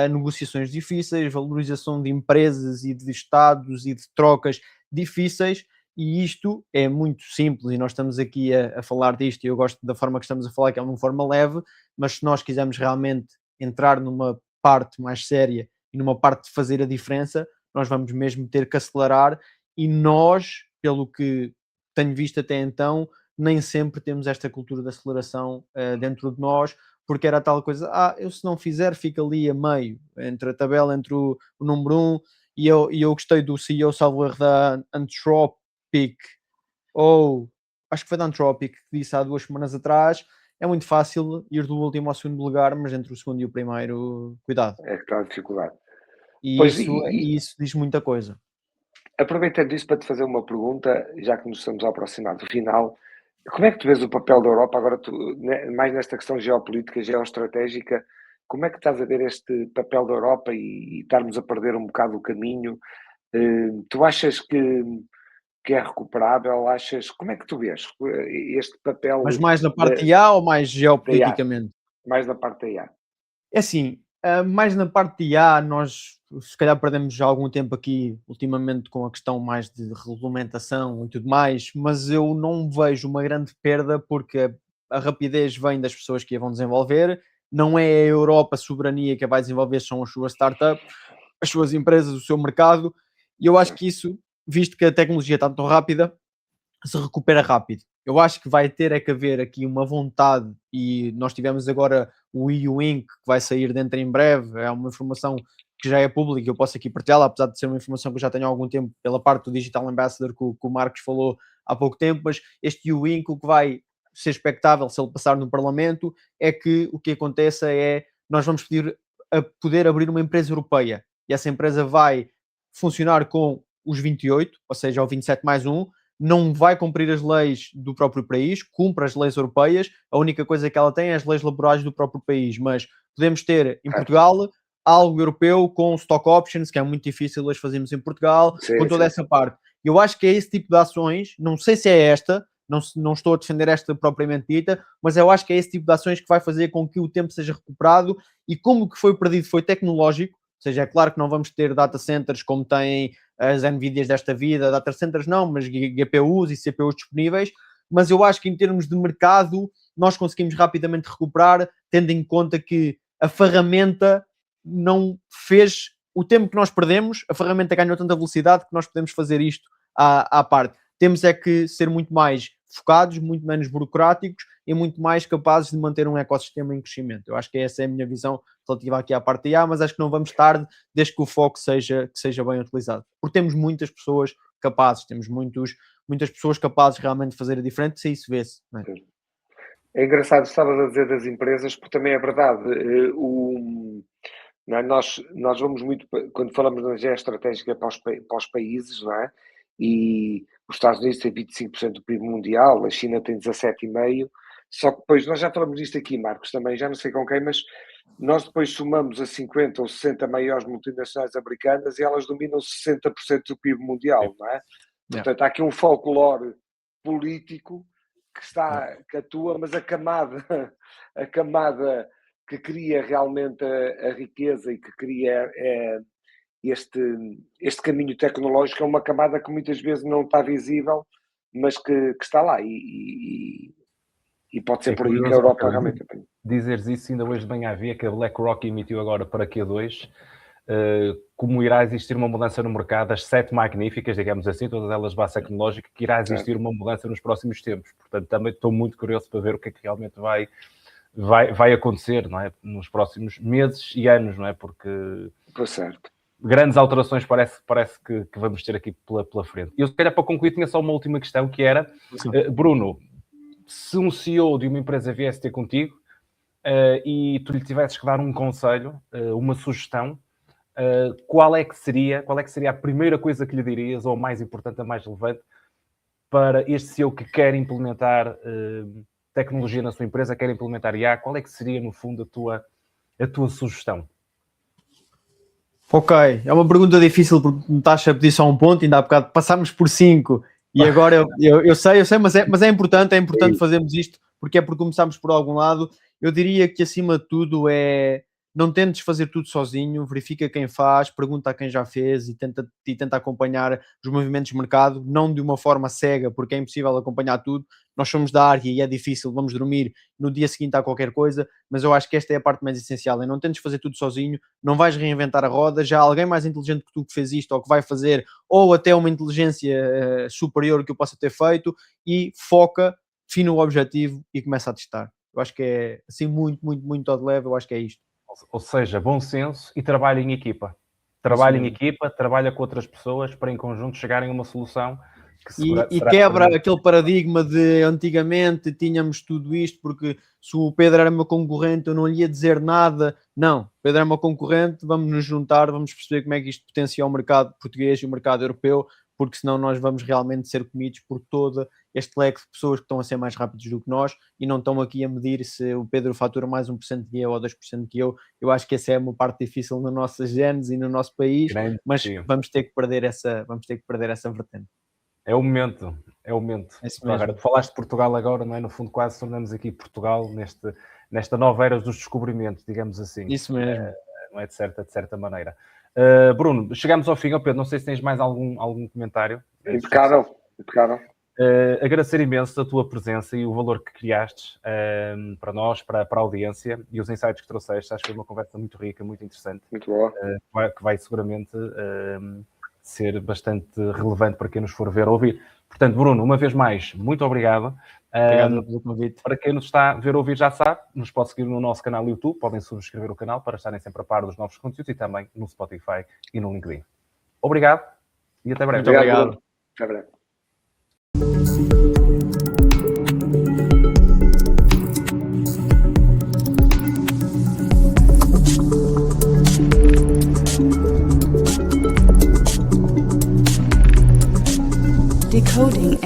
negociações difíceis, valorização de empresas e de estados e de trocas difíceis. E isto é muito simples, e nós estamos aqui a falar disto, e eu gosto da forma que estamos a falar, que é de uma forma leve, mas se nós quisermos realmente entrar numa parte mais séria e numa parte de fazer a diferença, nós vamos mesmo ter que acelerar, e nós, pelo que tenho visto até então, nem sempre temos esta cultura de aceleração dentro de nós, porque era tal coisa, eu se não fizer, fica ali a meio, entre a tabela, entre o número 1, e eu gostei do CEO, salvo erro, da Anthropic, ou acho que foi da Anthropic, que disse há 2 semanas atrás, é muito fácil ir do último ao segundo lugar, mas entre o segundo e o primeiro, cuidado. É que está a dificuldade. E isso diz muita coisa. Aproveitando isso para te fazer uma pergunta, já que nos estamos a aproximar do final, como é que tu vês o papel da Europa, agora mais nesta questão geopolítica, geoestratégica, como é que estás a ver este papel da Europa e estarmos a perder um bocado o caminho? Tu achas que é recuperável? Como é que tu vês este papel? Mas mais na parte IA ou mais geopoliticamente? Mais na parte da IA. É assim, mais na parte de IA, nós se calhar perdemos já algum tempo aqui ultimamente com a questão mais de regulamentação e tudo mais, mas eu não vejo uma grande perda, porque a rapidez vem das pessoas que a vão desenvolver, não é a Europa a soberania que a vai desenvolver, são as suas startups, as suas empresas, o seu mercado, e eu acho que isso, visto que a tecnologia está tão rápida, se recupera rápido. Eu acho que vai ter é que haver aqui uma vontade, e nós tivemos agora o EU Inc., que vai sair dentro em breve, é uma informação que já é pública, eu posso aqui partilhá-la, apesar de ser uma informação que eu já tenho há algum tempo pela parte do Digital Ambassador que o Marcos falou há pouco tempo, mas este EU Inc., o que vai ser expectável se ele passar no Parlamento, é que o que aconteça é, nós vamos pedir a poder abrir uma empresa europeia, e essa empresa vai funcionar com os 28, ou seja, o 27 mais 1, não vai cumprir as leis do próprio país, cumpre as leis europeias, a única coisa que ela tem é as leis laborais do próprio país, mas podemos ter em Portugal algo europeu com stock options, que é muito difícil hoje fazermos em Portugal, com toda essa parte. Eu acho que é esse tipo de ações, não sei se é esta, não estou a defender esta propriamente dita, mas eu acho que é esse tipo de ações que vai fazer com que o tempo seja recuperado, e como o que foi perdido foi tecnológico, ou seja, é claro que não vamos ter data centers como têm as Nvidias desta vida, data centers não, mas GPUs e CPUs disponíveis, mas eu acho que em termos de mercado nós conseguimos rapidamente recuperar, tendo em conta que a ferramenta não fez o tempo que nós perdemos, a ferramenta ganhou tanta velocidade que nós podemos fazer isto à parte. Temos é que ser muito mais focados, muito menos burocráticos e muito mais capazes de manter um ecossistema em crescimento. Eu acho que essa é a minha visão relativa aqui à parte IA, mas acho que não vamos tarde desde que o foco seja bem utilizado. Porque temos muitas pessoas capazes, temos muitas pessoas capazes realmente de fazer a diferença, se isso vê-se. Não é? É engraçado, estavas a dizer das empresas, porque também é verdade. Não é? Nós vamos muito, quando falamos da energia estratégica para os países, não é? E os Estados Unidos têm 25% do PIB mundial, a China tem 17,5%, só que depois, nós já falamos disto aqui, Marcos, também, já não sei com quem, mas nós depois somamos as 50 ou 60 maiores multinacionais americanas e elas dominam 60% do PIB mundial, não é? Portanto, há aqui um folclore político que atua, mas a camada que cria realmente a riqueza e que cria este caminho tecnológico é uma camada que muitas vezes não está visível, mas que está lá e pode ser por aí que a Europa realmente... Dizeres isso, ainda hoje de manhã havia que a BlackRock emitiu agora para Q2 como irá existir uma mudança no mercado, as 7 magníficas, digamos assim, todas elas base tecnológica, que irá existir uma mudança nos próximos tempos. Portanto, também estou muito curioso para ver o que é que realmente vai acontecer, não é? Nos próximos meses e anos, não é? Porque grandes alterações parece que vamos ter aqui pela frente. Eu, se calhar, para concluir, tinha só uma última questão, que era, Bruno, se um CEO de uma empresa viesse ter contigo e tu lhe tivesses que dar um conselho, uma sugestão, qual é que seria a primeira coisa que lhe dirias, ou a mais importante, a mais relevante, para este CEO que quer implementar tecnologia na sua empresa, quer implementar IA, qual é que seria, no fundo, a tua sugestão? Ok, é uma pergunta difícil porque me estás a pedir só um ponto, ainda há bocado passámos por 5 e agora eu sei, mas é importante fazermos isto, porque começámos por algum lado. Eu diria que acima de tudo não tentes fazer tudo sozinho, verifica quem faz, pergunta a quem já fez e tenta acompanhar os movimentos de mercado, não de uma forma cega, porque é impossível acompanhar tudo. Nós somos da área e é difícil, vamos dormir, no dia seguinte há qualquer coisa, mas eu acho que esta é a parte mais essencial, não tentes fazer tudo sozinho, não vais reinventar a roda, já há alguém mais inteligente que tu que fez isto ou que vai fazer, ou até uma inteligência superior que eu possa ter feito, e foca, define o objetivo e começa a testar. Eu acho que é assim muito, muito, muito ao de leve, eu acho que é isto. Ou seja, bom senso e trabalho em equipa. Trabalha com outras pessoas para em conjunto chegarem a uma solução e quebra aquele paradigma de antigamente tínhamos tudo isto, porque se o Pedro era meu concorrente eu não lhe ia dizer nada. Não, Pedro é meu concorrente, vamos nos juntar, vamos perceber como é que isto potencia o mercado português e o mercado europeu, porque senão nós vamos realmente ser comidos por todo este leque de pessoas que estão a ser mais rápidos do que nós e não estão aqui a medir se o Pedro fatura mais 1% que eu ou 2% que eu. Eu acho que essa é uma parte difícil na nossa genes e no nosso país, mas vamos ter que perder essa vertente. É o momento. Agora, tu falaste de Portugal agora, não é? No fundo, quase tornamos aqui Portugal nesta nova era dos descobrimentos, digamos assim. Isso mesmo. Não é de certa maneira. Bruno, chegamos ao fim. Pedro, não sei se tens mais algum comentário. Impecável. agradecer imenso a tua presença e o valor que criaste para nós, para a audiência e os insights que trouxeste. Acho que foi uma conversa muito rica, muito interessante. Muito boa. Que vai seguramente ser bastante relevante para quem nos for ver ou ouvir. Portanto, Bruno, uma vez mais, muito obrigado. Obrigado pelo convite. Para quem nos está a ver ou ouvir já sabe, nos pode seguir no nosso canal YouTube, podem subscrever o canal para estarem sempre a par dos novos conteúdos e também no Spotify e no LinkedIn. Obrigado e até breve. Muito obrigado. Até breve. Decoding